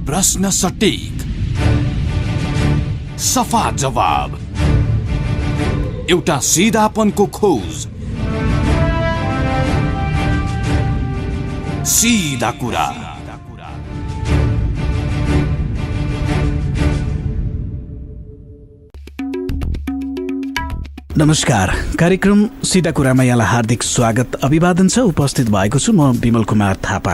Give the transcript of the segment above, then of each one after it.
प्रश्न सटीक, सफा जवाब, एउटा सिधापनको खोज, सीधा कुरा। नमस्कार, कार्यक्रम सीधा कुरामा यहाँलाई हार्दिक स्वागत अभिवादन छ। उपस्थित भएको छु म विमल कुमार थापा।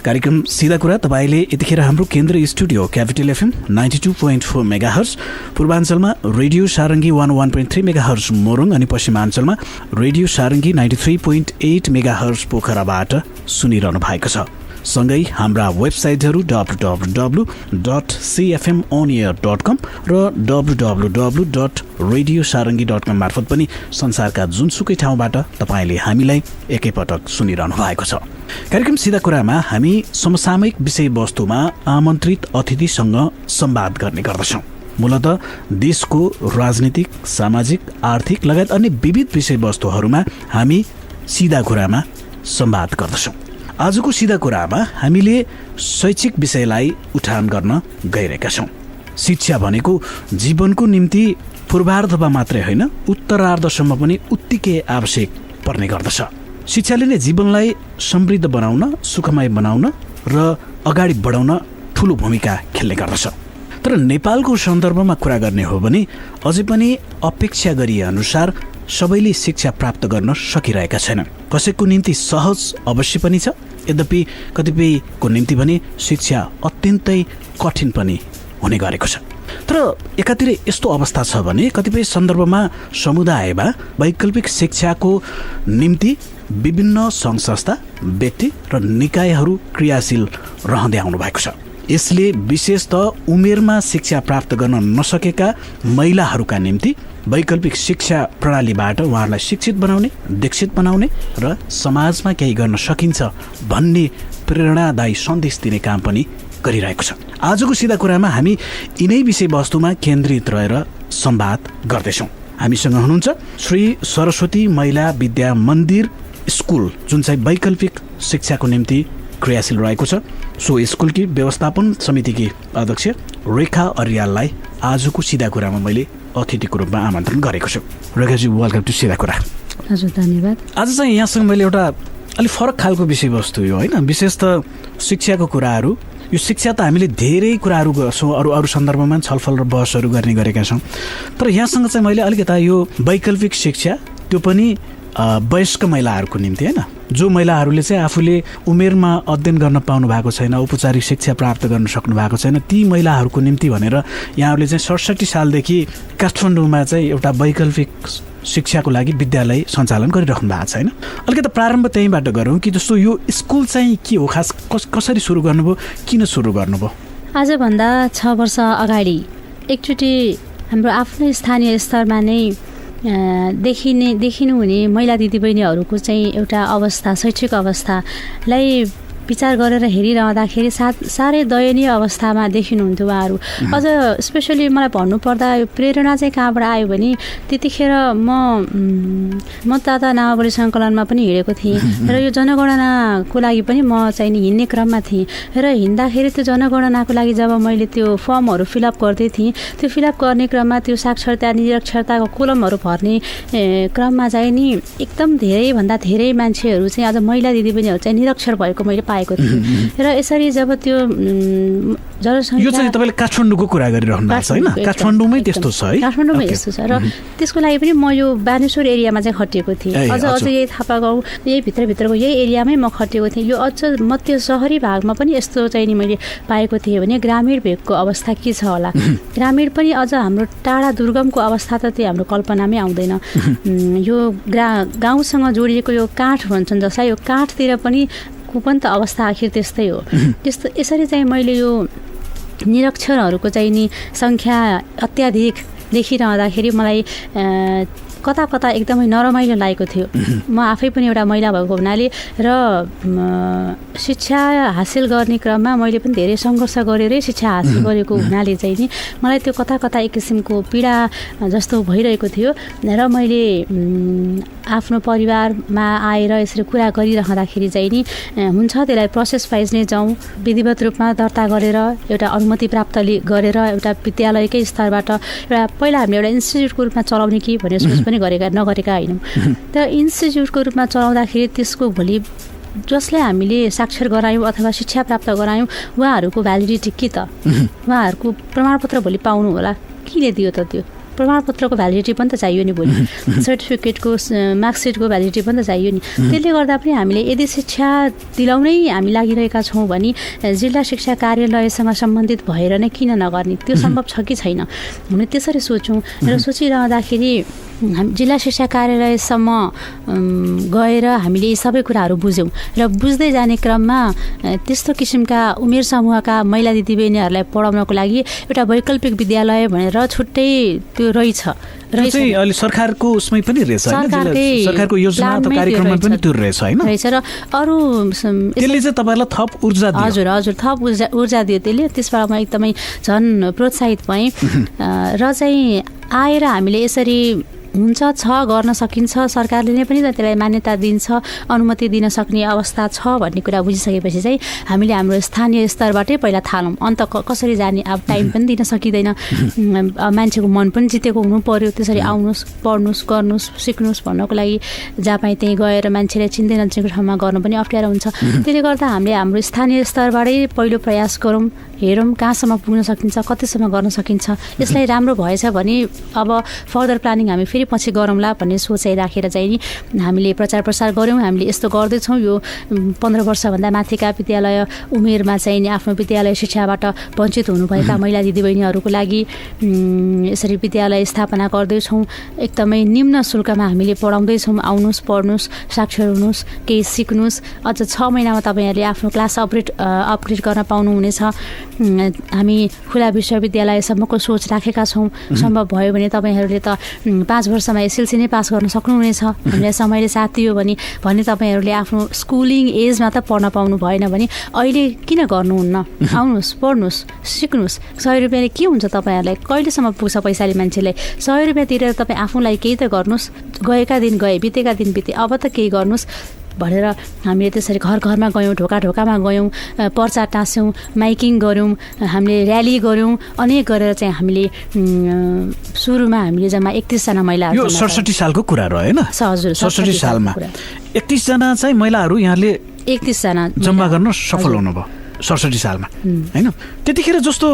कार्यक्रम सीधा कुरा तपाईले यतिखेर हाम्रो केन्द्रीय स्टुडियो क्यापिटल एफएम 92.4 मेगाहर्ज, पूर्वाञ्चलमा रेडियो सारङ्गी 101.3 मेगाहर्ज मोरङ अनि पश्चिमाञ्चलमा रेडियो सारङ्गी 93.8 मेगाहर्ज पोखराबाट सुनिरहनु भएको छ। सँगै हाम्रा वेबसाइटहरू www.cfmonair.com र www.radiosarangi.com मार्फत पनि संसारका जुनसुकै ठाउँबाट तपाईले हामीलाई एकैपटक सुनिरहनु भएको छ। कार्यक्रम सीधा कुरामा हामी समसामयिक विषयवस्तुमा आमन्त्रित अतिथिसँग संवाद गर्ने गर्दछौँ। मूलतः देशको राजनीतिक, सामाजिक, आर्थिक लगायत अन्य विविध विषयवस्तुहरूमा हामी सीधा कुरामा संवाद गर्दछौँ। आजको सीधा कुरामा हामीले शैक्षिक विषयलाई उठान गर्न गइरहेका छौँ। शिक्षा भनेको जीवनको निम्ति पूर्वार्धमा मात्रै होइन, उत्तरार्धसम्म पनि उत्तिकै आवश्यक पर्ने गर्दछ। शिक्षाले नै जीवनलाई समृद्ध बनाउन, सुखमय बनाउन र अगाडि बढाउन ठुलो भूमिका खेल्ने गर्दछ। तर नेपालको सन्दर्भमा कुरा गर्ने हो भने अझै पनि अपेक्षा गरिए अनुसार सबैले शिक्षा प्राप्त गर्न सकिरहेका छैनन्। कसैको निम्ति सहज अवश्य पनि छ, यद्यपि कतिपयको निम्ति भने शिक्षा अत्यन्तै कठिन पनि हुने गरेको छ। तर एकातिर यस्तो अवस्था छ भने कतिपय सन्दर्भमा समुदायमा वैकल्पिक शिक्षाको निम्ति विभिन्न सङ्घ संस्था, व्यक्ति र निकायहरू क्रियाशील रहँदै आउनु भएको छ। यसले विशेषतः उमेरमा शिक्षा प्राप्त गर्न नसकेका महिलाहरूका निम्ति वैकल्पिक शिक्षा प्रणालीबाट उहाँहरूलाई शिक्षित बनाउने, दीक्षित बनाउने र समाजमा केही गर्न सकिन्छ भन्ने प्रेरणादायी सन्देश दिने काम पनि गरिरहेको छ। आजको सीधा कुरामा हामी यिनै विषयवस्तुमा केन्द्रित रहेर संवाद गर्दैछौँ। हामीसँग हुनुहुन्छ श्री सरस्वती महिला विद्या मन्दिर स्कुल, जुन चाहिँ वैकल्पिक शिक्षाको निम्ति क्रियाशील रहेको छ। सो स्कुलकी व्यवस्थापन समितिकी अध्यक्ष रेखा अर्याललाई आजको सीधा कुरामा मैले अतिथिको रूपमा आमन्त्रण गरेको छु। रेखाजी, वेलकम टु सीधा कुरा। हजुर, धन्यवाद। आज चाहिँ यहाँसँग मैले एउटा अलिक फरक खालको विषयवस्तु यो होइन, विशेष त शिक्षाको कुराहरू। यो शिक्षा त हामीले धेरै कुराहरू गर्छौँ, अरू सन्दर्भमा छलफल र बहसहरू गर्ने गरेका छौँ। तर यहाँसँग चाहिँ मैले अलिकता यो वैकल्पिक शिक्षा, त्यो पनि वयस्क महिलाहरूको निम्ति होइन, जो महिलाहरूले चाहिँ आफूले उमेरमा अध्ययन गर्न पाउनु भएको छैन, औपचारिक शिक्षा प्राप्त गर्न सक्नु भएको छैन, ती महिलाहरूको निम्ति भनेर यहाँहरूले चाहिँ 67 सालदेखि काठमाडौँमा चाहिँ एउटा वैकल्पिक शिक्षाको लागि विद्यालय सञ्चालन गरिराख्नु भएको छ होइन। अलिकति प्रारम्भ त्यहीँबाट गरौँ कि जस्तो यो स्कुल चाहिँ के हो, खास कसरी सुरु गर्नुभयो, किन सुरु गर्नुभयो? आजभन्दा 6 वर्ष अगाडि एकचोटि हाम्रो आफ्नै स्थानीय स्तरमा नै देखिनु हुने महिला दिदीबहिनीहरूको चाहिँ एउटा अवस्था, शैक्षिक अवस्थालाई विचार गरेर हेरिरहँदाखेरि साह्रै दयनीय अवस्थामा देखिनुहुन्थ्यो उहाँहरू। अझ स्पेसली मलाई भन्नुपर्दा यो प्रेरणा चाहिँ कहाँबाट आयो भने त्यतिखेर म दादा नावावली सङ्कलनमा पनि हिँडेको थिएँ र यो जनगणनाको लागि पनि म चाहिँ नि हिँड्ने क्रममा थिएँ। र हिँड्दाखेरि त्यो जनगणनाको लागि जब मैले त्यो फर्महरू फिलअप गर्दै थिएँ, त्यो फिलअप गर्ने क्रममा त्यो साक्षरता निरक्षरताको कोलमहरू भर्ने क्रममा चाहिँ नि एकदम धेरैभन्दा धेरै मान्छेहरू चाहिँ अझ महिला दिदीबहिनीहरू चाहिँ निरक्षर भएको मैले पाएको थिएँ। र यसरी जब त्यो जनसङ्ख्या, यो चाहिँ तपाईले काठमाडौँको कुरा गरिरहनु भएको छ हैन? काठमाडौँमै त्यस्तो छ है? काठमाडौँमै यस्तो छ। र त्यसको लागि पनि म यो बानेश्वर एरियामा चाहिँ खटिएको थिएँ। अझ यही थापा गाउँ, यही भित्रको यही एरियामै म खटिएको थिएँ। यो अझ मध्य सहरी भागमा पनि यस्तो चाहिँ नि मैले पाएको थिएँ भने ग्रामीण भेगको अवस्था के छ होला? ग्रामीण पनि अझ हाम्रो टाढा दुर्गमको अवस्था त त्यो हाम्रो कल्पनामै आउँदैन। यो गाउँसँग जोडिएको यो काठ भन्छन् जसलाई, यो काठतिर पनि त अवस्था आखिर त्यस्तै हो। यसरी चाहिँ मैले यो निरक्षरहरूको चाहिँ नि सङ्ख्या अत्याधिक देखिरहँदाखेरि मलाई कता कता एकदमै नरमाइलो लागेको थियो। म आफै पनि एउटा महिला भएको हुनाले र शिक्षा हासिल गर्ने क्रममा मैले पनि धेरै सङ्घर्ष गरेरै शिक्षा हासिल गरेको हुनाले चाहिँ नि मलाई त्यो कता कता एक किसिमको पीडा जस्तो भइरहेको थियो र मैले आफ्नो परिवारमा आएर यसरी कुरा गरिरहँदाखेरि चाहिँ नि हुन्छ त्यसलाई प्रोसेस वाइज नै जाउँ, विधिवत रूपमा दर्ता गरेर एउटा अनुमति प्राप्त गरेर एउटा विद्यालयकै स्तरबाट एउटा पहिला हामीले एउटा इन्स्टिच्युटको रूपमा चलाउने कि भन्ने सोच पनि नगरेका होइनौँ। तर इन्स्टिच्युटको रूपमा चलाउँदाखेरि त्यसको भोलि जसले हामीले साक्षर गरायौँ अथवा शिक्षा प्राप्त गरायौँ उहाँहरूको भ्यालिडिटी के त, उहाँहरूको प्रमाणपत्र भोलि पाउनु होला, किले दियो त? त्यो प्रमाणपत्रको भ्यालिडिटी पनि त चाहियो नि, भोलि सर्टिफिकेटको मार्कसिटको भ्यालिडिटी पनि त चाहियो नि। त्यसले गर्दा पनि हामीले यदि शिक्षा दिलाउनै हामी लागिरहेका छौँ भने जिल्ला शिक्षा कार्यालयसँग सम्बन्धित भएर नै किन नगर्ने, त्यो सम्भव छ कि छैन भने त्यसरी सोचौँ। र सोचिरहँदाखेरि जिल्ला शिक्षा कार्यालयसम्म गएर हामीले यी सबै कुराहरू बुझ्यौँ र बुझ्दै जाने क्रममा त्यस्तो किसिमका उमेर समूहका महिला दिदीबहिनीहरूलाई पढाउनको लागि एउटा वैकल्पिक विद्यालय भनेर छुट्टै त्यो रहेछ। अहिले सरकारको उसमै पनि रहेछ, सरकारको योजना अथवा कार्यक्रममा पनि त्यो रहेछ र अरू त्यसले चाहिँ तपाईँहरूलाई थप ऊर्जा दियो। हजुर हजुर, थप ऊर्जा दियो त्यसले। त्यसबाट म एकदमै झन् प्रोत्साहित भएँ र चाहिँ आएर हामीले यसरी हुन्छ गर्न सकिन्छ, सरकारले नै पनि त्यसलाई मान्यता दिन्छ, अनुमति दिन सक्ने अवस्था छ भन्ने कुरा बुझिसकेपछि चाहिँ हामीले हाम्रो स्थानीय स्तरबाटै पहिला थालौँ। अन्त कसरी जाने अब टाइम पनि दिन सकिँदैन, मान्छेको मन पनि जितेको हुनु पर्यो। त्यसरी आउनुहोस्, पढ्नुहोस्, गर्नुहोस्, सिक्नुहोस् भन्नको लागि जहाँ पाएँ त्यहीँ गएर मान्छेलाई चिन्दै नचिनेको ठाउँमा गर्नु पनि अप्ठ्यारो हुन्छ। त्यसले गर्दा हामीले हाम्रो स्थानीय स्तरबाटै पहिलो प्रयास गरौँ, हेरौँ कहाँसम्म पुग्न सकिन्छ, कतिसम्म गर्न सकिन्छ। यसलाई राम्रो भएछ भने अब फर्दर प्लानिङ हामी फेरि पछि गरौँला भन्ने सोचाइ राखेर चाहिँ नि हामीले प्रचार प्रसार गऱ्यौँ। हामीले यस्तो गर्दैछौँ, यो 15 वर्षभन्दा माथिका विद्यालय उमेरमा चाहिँ नि आफ्नो विद्यालय शिक्षाबाट वञ्चित हुनुभएका महिला दिदीबहिनीहरूको लागि यसरी विद्यालय स्थापना गर्दैछौँ। एकदमै निम्न शुल्कमा हामीले पढाउँदैछौँ। आउनुहोस्, पढ्नुहोस्, साक्षर हुनुहोस्, केही सिक्नुहोस्। अझ 6 महिनामा तपाईँहरूले आफ्नो क्लास अपग्रेड गर्न पाउनुहुनेछ। हामी खुला विश्वविद्यालयसम्मको सोच राखेका छौँ। सम्भव भयो भने तपाईँहरूले त 5 वर्षमा एसएलसी नै पास गर्न सक्नुहुनेछ, हामीलाई समयले साथ दियो भने तपाईँहरूले आफ्नो स्कुलिङ एजमा त पढ्न पाउनु भएन भने अहिले किन गर्नुहुन्न? आउनुहोस्, पढ्नुहोस्, सिक्नुहोस्। 100 रुपियाँले के हुन्छ तपाईँहरूलाई? कहिलेसम्म पुग्छ पैसाले मान्छेलाई? 100 रुपियाँ तिरेर तपाईँ आफूलाई केही त गर्नुहोस्। गएका दिन गए, बितेका दिन बिते, अब त केही गर्नुहोस् भनेर हामीले त्यसरी घर घरमा गयौँ, ढोका ढोकामा गयौँ, पर्चा टाँस्यौँ, माइकिङ गऱ्यौँ, हामीले र्याली गऱ्यौँ। अनेक गरेर चाहिँ हामीले सुरुमा हामीले जम्मा 31 जना महिलाहरू, यो 67 सालको कुरा रह्यो हैन? हजुर, 67 सालमा 31 जना चाहिँ महिलाहरू यहाँले 31 जना जम्मा गर्न सफल हुनुभयो 67 सालमा हैन? त्यतिखेर जस्तो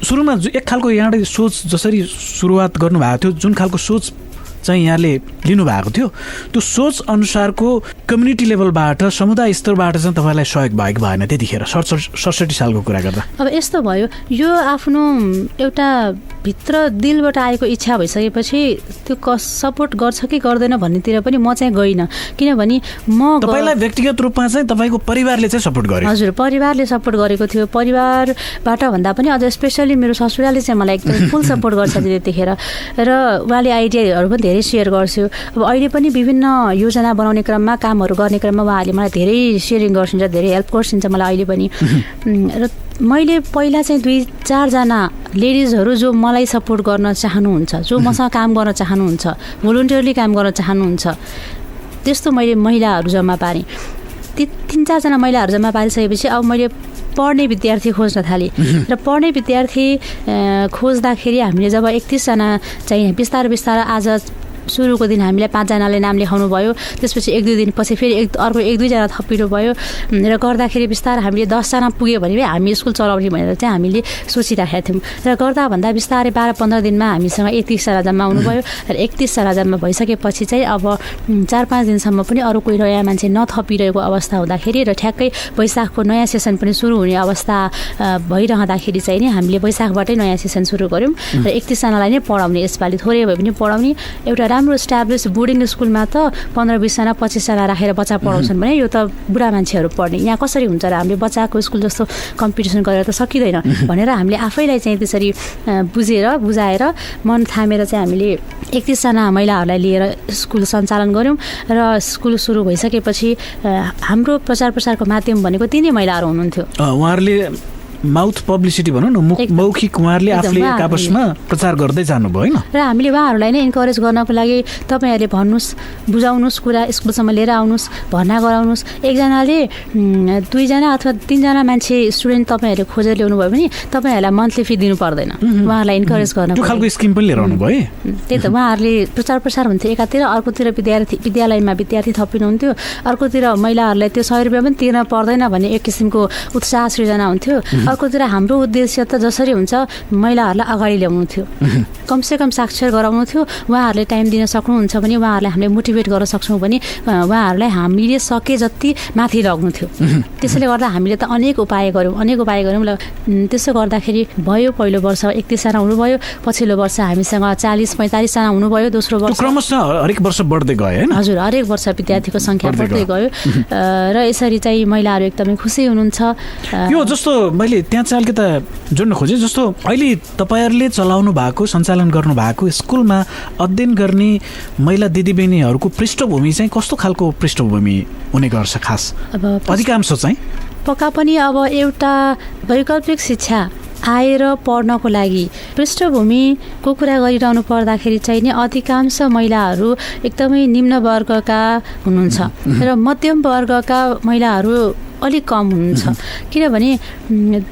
सुरुमा एक खालको यहाँले सोच जसरी सुरुवात गर्नुभएको थियो, जुन खालको सोच चाहिँ यहाँले लिनुभएको थियो, त्यो सोच अनुसारको कम्युनिटी लेभलबाट, समुदाय स्तरबाट चाहिँ तपाईँलाई सहयोग भएको भएन त्यतिखेर 67 सालको कुरा गर्दा? अब यस्तो भयो, यो आफ्नो एउटा भित्र दिलबाट आएको इच्छा भइसकेपछि त्यो सपोर्ट गर्छ कि गर्दैन भन्नेतिर पनि म चाहिँ गइनँ। किनभने म तपाईँलाई व्यक्तिगत रूपमा चाहिँ तपाईँको परिवारले चाहिँ सपोर्ट गर्यो? हजुर, परिवारले सपोर्ट गरेको थियो। परिवारबाट भन्दा पनि अझ स्पेसली मेरो ससुराले चाहिँ मलाई एकदम फुल सपोर्ट गर्छ त्यतिखेर, र उहाँले आइडियाहरू पनि धेरै सेयर गर्छु। अब अहिले पनि विभिन्न योजना बनाउने क्रममा, कामहरू गर्ने क्रममा उहाँहरूले मलाई धेरै सेयरिङ गर्छिन्छ, धेरै हेल्प गर्छिन्छ मलाई अहिले पनि। र मैले पहिला चाहिँ 2-4 जना लेडिजहरू जो मलाई सपोर्ट गर्न चाहनुहुन्छ, जो मसँग काम गर्न चाहनुहुन्छ, भोलिन्टियरली काम गर्न चाहनुहुन्छ, त्यस्तो मैले महिलाहरू जम्मा पारेँ। ती 3-4 जना महिलाहरू जम्मा पारिसकेपछि अब मैले पढ्ने विद्यार्थी खोज्न थालेँ। र पढ्ने विद्यार्थी खोज्दाखेरि हामीले जब 31 जना चाहिँ बिस्तारै बिस्तारै आज सुरुको दिन हामीलाई 5 जनाले नाम लेखाउनु भयो, त्यसपछि 1-2 दिन पछि फेरि अर्को 1-2 जना थपिनु भयो र गर्दाखेरि बिस्तारै हामीले 10 जना पुग्यो भने हामी स्कुल चलाउने भनेर चाहिँ हामीले सोचिराखेका थियौँ। र गर्दा भन्दा बिस्तारै 12-15 दिनमा हामीसँग 31 जना जम्मा आउनुभयो र 31 जना जम्मा भइसकेपछि चाहिँ अब 4-5 दिनसम्म पनि अरू कोही नयाँ मान्छे नथपिरहेको अवस्था हुँदाखेरि र ठ्याक्कै वैशाखको नयाँ सेसन पनि सुरु हुने अवस्था भइरहँदाखेरि चाहिँ नि हामीले वैशाखबाटै नयाँ सेसन सुरु गऱ्यौँ र 31 जनालाई नै पढाउने, यसपालि थोरै भए पनि पढाउने। एउटा राम्रो इस्टाब्लिस बोर्डिङ स्कुलमा त 15-20 जना 25 जना राखेर बच्चा पढाउँछन् भने यो त बुढा मान्छेहरू पढ्ने, यहाँ कसरी हुन्छ र? हामीले बच्चाको स्कुल जस्तो कम्पिटिसन गरेर त सकिँदैन भनेर हामीले आफैलाई चाहिँ त्यसरी बुझाएर मन थामेर चाहिँ हामीले 31 जना महिलाहरूलाई लिएर स्कुल सञ्चालन गऱ्यौँ र स्कुल सुरु भइसकेपछि हाम्रो प्रचार प्रसारको माध्यम भनेको तिनै महिलाहरू हुनुहुन्थ्यो। उहाँहरूले माउथ पब्लिसिटी भनौँ न, मौखिक उहाँहरूले आफूले एक आपसमा प्रचार गर्दै जानुभयो होइन। र हामीले उहाँहरूलाई नै इन्करेज गर्नको लागि तपाईँहरूले भन्नुहोस्, बुझाउनुहोस्, कुरा स्कुलसम्म लिएर आउनुहोस्, भर्ना गराउनुहोस्। एकजनाले 2 जना अथवा 3 जना मान्छे स्टुडेन्ट तपाईँहरूले खोजेर ल्याउनु भयो भने तपाईँहरूलाई मन्थली फी दिनु पर्दैन, उहाँहरूलाई इन्करेज गर्न। त्यो खालको स्किम पनि लिएर आउनु भयो। त्यही त उहाँहरूले प्रचार प्रसार हुन्थ्यो, एकातिर अर्कोतिर विद्यालयमा विद्यार्थी थपिनुहुन्थ्यो, अर्कोतिर महिलाहरूलाई त्यो 100 रुपियाँ पनि तिर्न पर्दैन भन्ने एक किसिमको उत्साह सृजना हुन्थ्यो। अर्कोतिर हाम्रो उद्देश्य त जसरी हुन्छ महिलाहरूलाई अगाडि ल्याउनु थियो, कमसेकम साक्षर गराउनु थियो। उहाँहरूले टाइम दिन सक्नुहुन्छ भने, उहाँहरूलाई हामीले मोटिभेट गर्न सक्छौँ भने उहाँहरूलाई हामीले सके जति माथि लग्नु थियो। त्यसैले गर्दा हामीले त अनेक उपाय गऱ्यौँ ल। त्यसो गर्दाखेरि भयो, पहिलो वर्ष 31 जना हुनुभयो, पछिल्लो वर्ष हामीसँग 40-45 जना हुनुभयो, दोस्रो वर्ष क्रमशः हरेक वर्ष बढ्दै गयो होइन। हजुर, हरेक वर्ष विद्यार्थीको सङ्ख्या बढ्दै गयो र यसरी चाहिँ महिलाहरू एकदमै खुसी हुनुहुन्छ। यो जस्तो मैले त्यहाँ चाहिँ अलिकति जोड्न खोजेँ, जस्तो अहिले तपाईँहरूले चलाउनु भएको, सञ्चालन गर्नु भएको स्कुलमा अध्ययन गर्ने महिला दिदीबहिनीहरूको पृष्ठभूमि चाहिँ कस्तो खालको पृष्ठभूमि हुने गर्छ? खास अब अधिकांश चाहिँ पक्का पनि अब एउटा वैकल्पिक शिक्षा आएर पढ्नको लागि पृष्ठभूमिको कुरा गरिरहनु पर्दाखेरि चाहिँ नि अधिकांश महिलाहरू एकदमै निम्न वर्गका हुनुहुन्छ र मध्यम वर्गका महिलाहरू अलिक कम हुनुहुन्छ। किनभने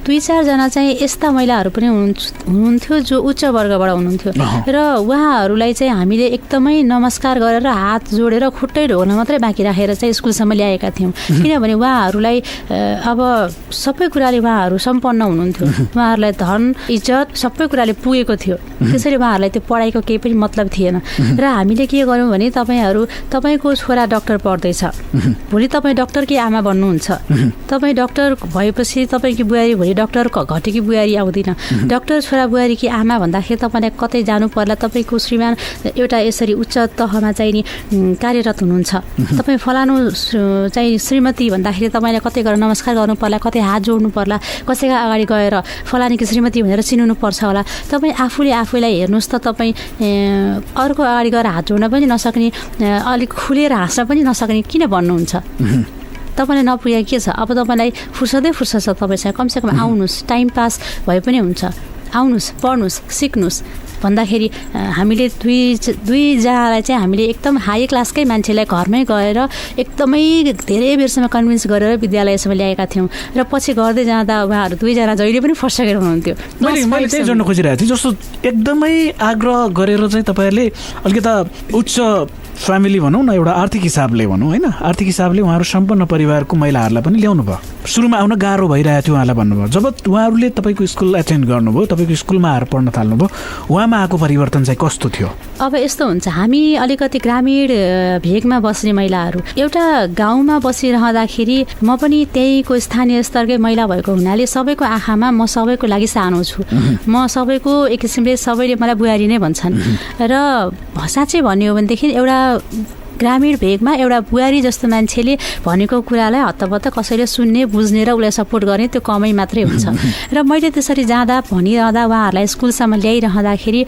2-4 जना चाहिँ यस्ता महिलाहरू पनि हुनुहुन्थ्यो जो उच्च वर्गबाट हुनुहुन्थ्यो र उहाँहरूलाई चाहिँ हामीले एकदमै नमस्कार गरेर हात जोडेर खुट्टै ढोग्न मात्रै बाँकी राखेर चाहिँ स्कुलसम्म ल्याएका थियौँ। किनभने उहाँहरूलाई अब सबै कुराले उहाँहरू सम्पन्न हुनुहुन्थ्यो, उहाँहरूलाई धन इज्जत सबै कुराले पुगेको थियो। त्यसैले उहाँहरूलाई त्यो पढाइको केही पनि मतलब थिएन र हामीले के गर्यौँ भने तपाईँको छोरा डक्टर पढ्दैछ, भोलि तपाईँ डक्टरकी आमा बन्नुहुन्छ, तपाईँ डक्टर भएपछि तपाईँकी बुहारी भोलि डक्टर घटेकी बुहारी आउँदैन, डक्टर छोरा बुहारीकी आमा भन्दाखेरि तपाईँलाई कतै जानु पर्ला, तपाईँको श्रीमान एउटा यसरी उच्च तहमा चाहिँ नि कार्यरत हुनुहुन्छ, तपाईँ फलानु चाहिँ श्रीमती भन्दाखेरि तपाईँलाई कतै गएर नमस्कार गर्नु पर्ला, कतै हात जोड्नु पर्ला, कसैका अगाडि गएर फलानीकी श्रीमती भनेर चिन्नु पर्छ होला। तपाईँ आफूलाई हेर्नुहोस् त, तपाईँ अर्को अगाडि गएर हात जोड्न पनि नसक्ने, अलिक खुलेर हाँस्न पनि नसक्ने किन भन्नुहुन्छ? तपाईँलाई नपुगे के छ? अब तपाईँलाई फुर्सद छ तपाईँसँग, कमसेकम आउनुहोस्, टाइम पास भए पनि हुन्छ, आउनुहोस्, पढ्नुहोस्, सिक्नुहोस् भन्दाखेरि हामीले दुई जनालाई चाहिँ हामीले एकदम हाई क्लासकै मान्छेलाई घरमै गएर एकदमै धेरै बेरसम्म कन्भिन्स गरेर विद्यालयसम्म ल्याएका थियौँ र पछि गर्दै जाँदा उहाँहरू 2 जना जहिले पनि फर्स्ट सेकेन्ड हुनुहुन्थ्यो। मैले त्यही जोड्न खोजिरहेको थिएँ, जस्तो एकदमै आग्रह गरेर चाहिँ तपाईँहरूले अलिकता उच्च फ्यामिली भनौँ न, एउटा आर्थिक हिसाबले भनौँ होइन, आर्थिक हिसाबले उहाँहरू सम्पन्न परिवारको महिलाहरूलाई पनि ल्याउनु भयो। सुरुमा आउन गाह्रो भइरहेको थियो उहाँलाई भन्नुभयो, जब उहाँहरूले तपाईँको स्कुल एटेन्ड गर्नुभयो, तपाईँको स्कुलमा आएर पढ्न थाल्नुभयो, उहाँमा आएको परिवर्तन चाहिँ कस्तो थियो? अब यस्तो हुन्छ, हामी अलिकति ग्रामीण भेगमा बस्ने महिलाहरू एउटा गाउँमा बसिरहँदाखेरि म पनि त्यहीको स्थानीय स्तरकै महिला भएको हुनाले सबैको आँखामा म सबैको लागि सानो छु, म सबैको एक किसिमले सबैले मलाई बुहारी नै भन्छन् र साँच्चै भन्यो भनेदेखि एउटा ग्रामीण भेगमा एउटा बुहारी जस्तो मान्छेले भनेको कुरालाई हत्तपत्त कसैले सुन्ने, बुझ्ने र उसलाई सपोर्ट गर्ने त्यो कमै मात्रै हुन्छ। र मैले त्यसरी भनिरहँदा उहाँहरूलाई स्कुलसम्म ल्याइरहँदाखेरि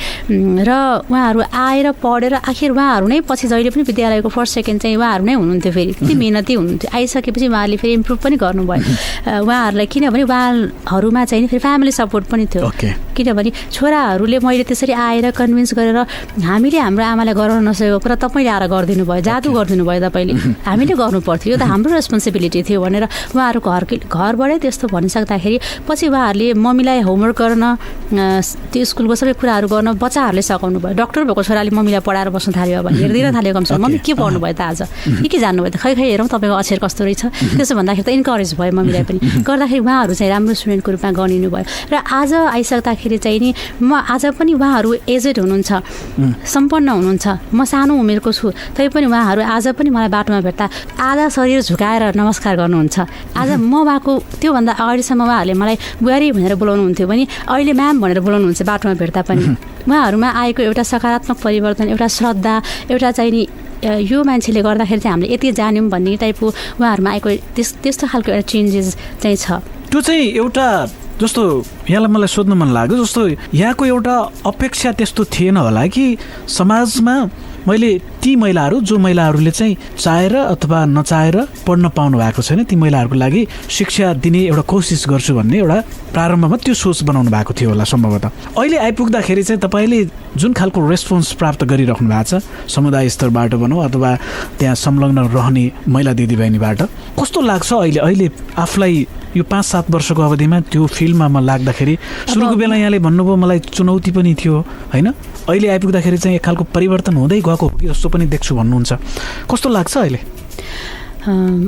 र उहाँहरू आएर पढेर आखिर उहाँहरू नै पछि जहिले पनि विद्यालयको फर्स्ट सेकेन्ड चाहिँ उहाँहरू नै हुनुहुन्थ्यो, फेरि त्यति मेहनती हुनुहुन्थ्यो। आइसकेपछि उहाँहरूले फेरि इम्प्रुभ पनि गर्नुभयो उहाँहरूलाई, किनभने उहाँहरूमा चाहिँ फेरि फ्यामिली सपोर्ट पनि थियो। किनभने छोराहरूले मैले त्यसरी आएर कन्भिन्स गरेर हामीले हाम्रो आमालाई गराउन नसकेको कुरा तपाईँले आएर गरिदिनु भयो, जादु गरिदिनु भयो तपाईँले, हामीले गर्नु पर्थ्यो, यो त हाम्रो रेस्पोन्सिबिलिटी थियो भनेर उहाँहरू घरबाटै त्यस्तो भनिसक्दाखेरि पछि उहाँहरूले मम्मीलाई होमवर्क गर्न, त्यो स्कुलको सबै कुराहरू गर्न बच्चाहरूले सघाउनु भयो। डक्टर भएको छोराले मम्मीलाई पढाएर बस्न थाल्यो, अब हेरिदिन थाल्यो कमसेकम, मम्मी के पढ्नु भयो त आज, के जान्नुभयो त, खै हेरौँ तपाईँको अक्षर कस्तो रहेछ, त्यसो भन्दाखेरि त इन्करेज भयो मम्मीलाई पनि, गर्दाखेरि उहाँहरू चाहिँ राम्रो स्टुडेन्टको रूपमा गनिनु भयो। र आज आइसक्दाखेरि चाहिँ नि म आज पनि उहाँहरू एजेड हुनुहुन्छ, सम्पन्न हुनुहुन्छ, म सानो उमेरको छु, तैपनि उहाँहरू आज पनि मलाई बाटोमा भेट्दा आधा शरीर झुकाएर नमस्कार गर्नुहुन्छ। आज म भएको त्योभन्दा अगाडिसम्म उहाँहरूले मलाई बुहारी भनेर बोलाउनुहुन्थ्यो भने अहिले म्याम भनेर बोलाउनुहुन्छ बाटोमा भेट्दा पनि। उहाँहरूमा आएको एउटा सकारात्मक परिवर्तन, एउटा श्रद्धा, एउटा चाहिँ नि यो मान्छेले गर्दाखेरि चाहिँ हामीले यति जान्यौँ भन्ने टाइपको उहाँहरूमा आएको त्यस्तो खालको एउटा चेन्जेस चाहिँ छ। त्यो चाहिँ एउटा जस्तो यहाँलाई मलाई सोध्न मन लाग्यो, जस्तो यहाँको एउटा अपेक्षा त्यस्तो थिएन होला कि समाजमा मैले ती महिलाहरू जो महिलाहरूले चाहिँ चाहेर अथवा नचाहेर पढ्न पाउनु भएको छैन ती महिलाहरूको लागि शिक्षा दिने एउटा कोसिस गर्छु भन्ने एउटा प्रारम्भमा त्यो सोच बनाउनु भएको थियो होला सम्भवतः। अहिले आइपुग्दाखेरि चाहिँ तपाईँले जुन खालको रेस्पोन्स प्राप्त गरिराख्नु भएको छ समुदाय स्तरबाट भनौँ अथवा त्यहाँ संलग्न रहने महिला दिदीबहिनीबाट, कस्तो लाग्छ अहिले आफूलाई यो 5-7 वर्षको अवधिमा त्यो फिल्डमा म लाग्दाखेरि? सुरुको बेला यहाँले भन्नुभयो मलाई चुनौती पनि थियो होइन, अहिले आइपुग्दाखेरि चाहिँ एक खालको परिवर्तन हुँदै गएको हो कि जस्तो पनि देख्छु भन्नुहुन्छ, कस्तो लाग्छ अहिले?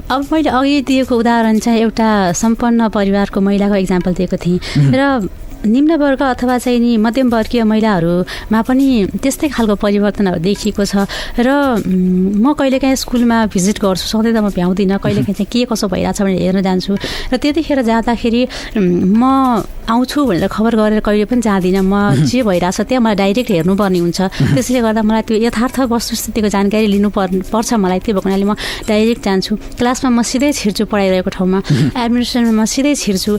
अब मैले अघि दिएको उदाहरण चाहिँ एउटा सम्पन्न परिवारको महिलाको इक्जाम्पल दिएको थिएँ र निम्नवर्ग अथवा चाहिँ नि मध्यमवर्गीय महिलाहरूमा पनि त्यस्तै खालको परिवर्तनहरू देखिएको छ। र म कहिलेकाहीँ स्कुलमा भिजिट गर्छु, सधैँ त म भ्याउँदिनँ, कहिलेकाहीँ चाहिँ के कसो भइरहेछ भनेर हेर्न जान्छु र त्यतिखेर जाँदाखेरि म आउँछु भनेर खबर गरेर कहिले पनि जाँदिनँ। म जे भइरहेछ त्यहाँ मलाई डाइरेक्ट हेर्नुपर्ने हुन्छ, त्यसले गर्दा मलाई त्यो यथार्थ वस्तुस्थितिको जानकारी पर्छ मलाई। त्यो भएको हुनाले म डाइरेक्ट जान्छु, क्लासमा म सिधै छिर्छु, पढाइरहेको ठाउँमा एडमिनिस्ट्रेसनमा म सिधै छिर्छु।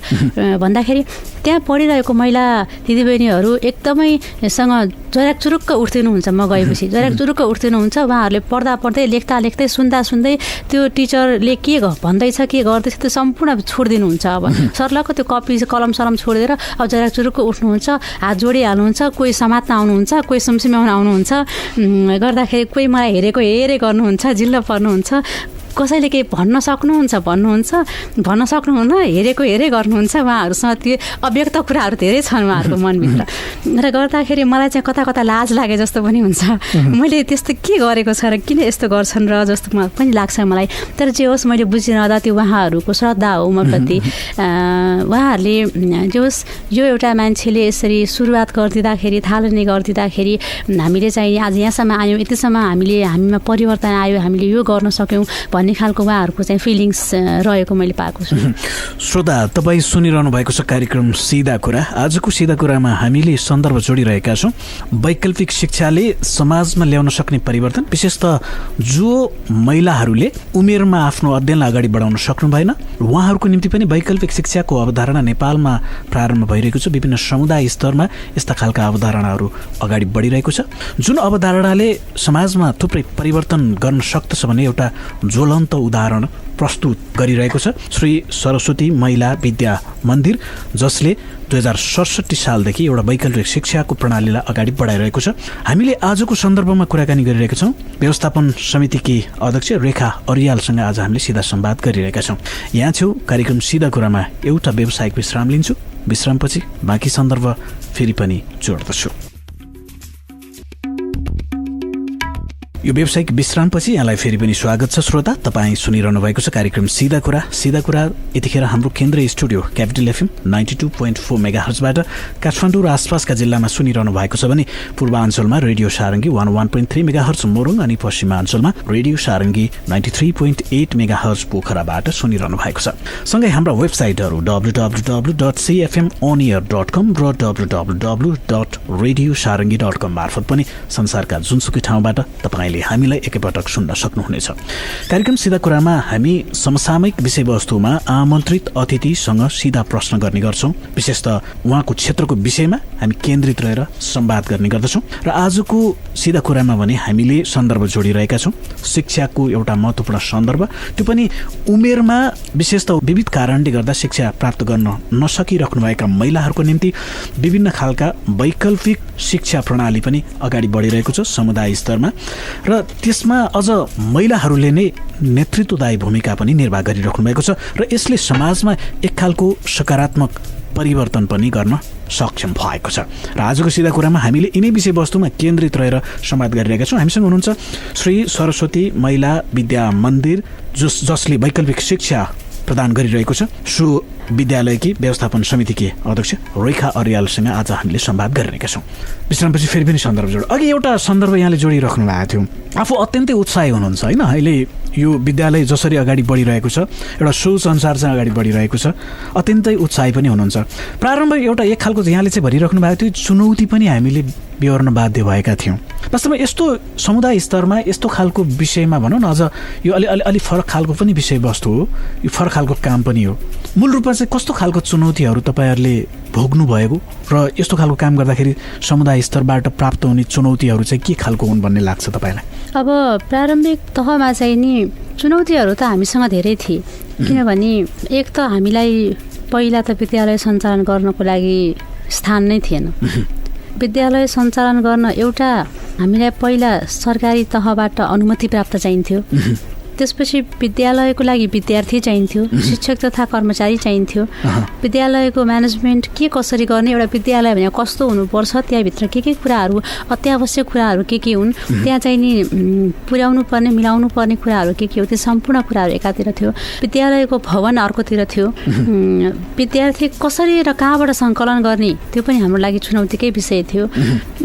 भन्दाखेरि त्यहाँ पढिरहेको महिला दिदीबहिनीहरू एकदमैसँग जराक चुरुक्क उठ्दिनुहुन्छ। म गएपछि जराक चुरुक्क उठ्दिनुहुन्छ। उहाँहरूले पढ्दा पढ्दै लेख्दा लेख्दै सुन्दा सुन्दै त्यो टिचरले के भन्दैछ के गर्दैछ त्यो सम्पूर्ण छोडिदिनुहुन्छ। अब सर्लको त्यो कपी कलम सलम छोडेर अब जराक चुरुक्क उठ्नुहुन्छ, हात जोडिहाल्नुहुन्छ, कोही समात्न आउनुहुन्छ, कोही सुमसुम्याउन आउनुहुन्छ, गर्दाखेरि कोही मलाई हेरे गर्नुहुन्छ, जिल्ल पर्नुहुन्छ, कसैले केही भन्न सक्नुहुन्न, हेरे गर्नुहुन्छ। उहाँहरूसँग त्यो अव्यक्त कुराहरू धेरै छन् उहाँहरूको मनभित्र र गर्दाखेरि मलाई चाहिँ कता कता लाज लागे जस्तो पनि हुन्छ। मैले त्यस्तो के गरेको छ र किन यस्तो गर्छन् र जस्तो पनि लाग्छ मलाई। तर जे होस् मैले बुझिरहँदा त्यो उहाँहरूको श्रद्धा हो मप्रति। उहाँहरूले जे होस् यो एउटा मान्छेले यसरी सुरुवात गरिदिँदाखेरि थालनी गरिदिँदाखेरि हामीले चाहिँ आज यहाँसम्म आयौँ, यतिसम्म हामीमा परिवर्तन आयो, हामीले यो गर्न सक्यौँ भन्ने खालको उहाँहरूको चाहिँ फिलिङ्स रहेको मैले पाएको छु। श्रोता, तपाईँ सुनिरहनु भएको छ कार्यक्रम सिधा कुरा। आजको सिधा कुरामा हामीले सन्दर्भ जोडिरहेका छौँ वैकल्पिक शिक्षाले समाजमा ल्याउन सक्ने परिवर्तन, विशेषतः जो महिलाहरूले उमेरमा आफ्नो अध्ययनलाई अगाडि बढाउन सक्नु भएन उहाँहरूको निम्ति पनि वैकल्पिक शिक्षाको अवधारणा नेपालमा प्रारम्भ भइरहेको छ। विभिन्न समुदाय स्तरमा यस्ता खालका अवधारणाहरू अगाडि बढिरहेको छ जुन अवधारणाले समाजमा थुप्रै परिवर्तन गर्न सक्दछ भन्ने एउटा ज्वलन्त उदाहरण प्रस्तुत गरिरहेको छ श्री सरस्वती महिला विद्या मन्दिर, जसले 2067 सालदेखि एउटा वैकल्पिक शिक्षाको प्रणालीलाई अगाडि बढाइरहेको छ। हामीले आजको सन्दर्भमा कुराकानी गरिरहेका छौँ व्यवस्थापन समितिकी अध्यक्ष रेखा अरियालसँग। आज हामीले सिधा संवाद गरिरहेका छौँ। यहाँ छेउ कार्यक्रम सिधा कुरामा एउटा व्यावसायिक विश्राम लिन्छु। विश्रामपछि बाँकी सन्दर्भ फेरि पनि जोड्दछु। यो व्यावसायिक विश्रामपछि यहाँलाई फेरि पनि स्वागत छ। श्रोता, तपाईँ सुनिरहनु भएको छ कार्यक्रम सिधा कुरा। सिधा कुरा यतिखेर हाम्रो केन्द्रीय स्टुडियो क्यापिटल एफएम 92.4 मेगाहर्जबाट काठमाडौँ र आसपासका जिल्लामा सुनिरहनु भएको छ भने पूर्वाञ्चलमा रेडियो सारङ्गी 101.3 मेगाहर्ज मोरङ अनि पश्चिमाञ्चलमा रेडियो सारङ्गी 93.8 मेगाहर्ज पोखराबाट सुनिरहनु भएको छ। सँगै हाम्रा वेबसाइटहरू www.cfmoneer.com र www.radiosarangi.com मार्फत पनि संसारका जुनसुकै ठाउँबाट तपाईँ हामीलाई एकैपटक सुन्न सक्नुहुनेछ। कार्यक्रम सिधा कुरामा हामी समसामयिक विषयवस्तुमा आमन्त्रित अतिथिसँग सिधा प्रश्न गर्ने गर्छौँ। विशेषतः उहाँको क्षेत्रको विषयमा हामी केन्द्रित रहेर संवाद गर्ने गर्दछौँ। र आजको सिधा कुरामा भने हामीले सन्दर्भ जोडिरहेका छौँ शिक्षाको एउटा महत्त्वपूर्ण सन्दर्भ, त्यो पनि उमेरमा विशेषतः विविध कारणले गर्दा शिक्षा प्राप्त गर्न नसकिराख्नुभएका महिलाहरूको निम्ति विभिन्न खालका वैकल्पिक शिक्षा प्रणाली पनि अगाडि बढिरहेको छ समुदाय स्तरमा र त्यसमा अझ महिलाहरूले नै नेतृत्वदायी भूमिका पनि निर्वाह गरिराख्नु भएको छ र यसले समाजमा एक खालको सकारात्मक परिवर्तन पनि गर्न सक्षम भएको छ। र आजको सिधा कुरामा हामीले यिनै विषयवस्तुमा केन्द्रित रहेर संवाद गरिरहेका छौँ। हामीसँग हुनुहुन्छ श्री सरस्वती महिला विद्या मन्दिर जसले वैकल्पिक शिक्षा प्रदान गरिरहेको छ। विद्यालयकी व्यवस्थापन समितिकी अध्यक्ष रेखा अर्यालसँग आज हामीले संवाद गरिरहेका छौँ। विश्रामपछि फेरि पनि सन्दर्भ जोड। अघि एउटा सन्दर्भ यहाँले जोडिराख्नु भएको थियो, आफू अत्यन्तै उत्साही हुनुहुन्छ होइन, अहिले यो विद्यालय जसरी अगाडि बढिरहेको छ, एउटा सोच अनुसार चाहिँ अगाडि बढिरहेको छ, अत्यन्तै उत्साही पनि हुनुहुन्छ। प्रारम्भ एउटा एक खालको यहाँले चाहिँ भनिराख्नु भएको थियो, चुनौती पनि हामीले बिहोर्न बाध्य भएका थियौँ। वास्तवमा यस्तो समुदाय स्तरमा यस्तो खालको विषयमा भनौँ न, अझ यो अलि फरक खालको पनि विषयवस्तु हो, यो फरक खालको काम पनि हो। मूल रूपमा चाहिँ कस्तो खालको चुनौतीहरू तपाईँहरूले भोग्नु भएको र यस्तो खालको काम गर्दाखेरि समुदाय स्तरबाट प्राप्त हुने चुनौतीहरू चाहिँ के खालको हुन् भन्ने लाग्छ तपाईँलाई? अब प्रारम्भिक तहमा चाहिँ नि चुनौतीहरू त हामीसँग धेरै थिए, किनभने एक त हामीलाई पहिला त विद्यालय सञ्चालन गर्नको लागि स्थान नै थिएन। विद्यालय सञ्चालन गर्न एउटा हामीलाई पहिला सरकारी तहबाट अनुमति प्राप्त चाहिन्थ्यो, त्यसपछि विद्यालयको लागि विद्यार्थी चाहिन्थ्यो, शिक्षक तथा कर्मचारी चाहिन्थ्यो, विद्यालयको म्यानेजमेन्ट के कसरी गर्ने, एउटा विद्यालय भने कस्तो हुनुपर्छ, त्यहाँभित्र के कुराहरू अत्यावश्यक कुराहरू के हुन्, त्यहाँ चाहिँ नि पुर्याउनु पर्ने मिलाउनु पर्ने कुराहरू के हो, त्यो सम्पूर्ण कुराहरू एकातिर थियो। विद्यालयको भवन अर्कोतिर थियो। विद्यार्थी कसरी र कहाँबाट सङ्कलन गर्ने त्यो पनि हाम्रो लागि चुनौतीकै विषय थियो।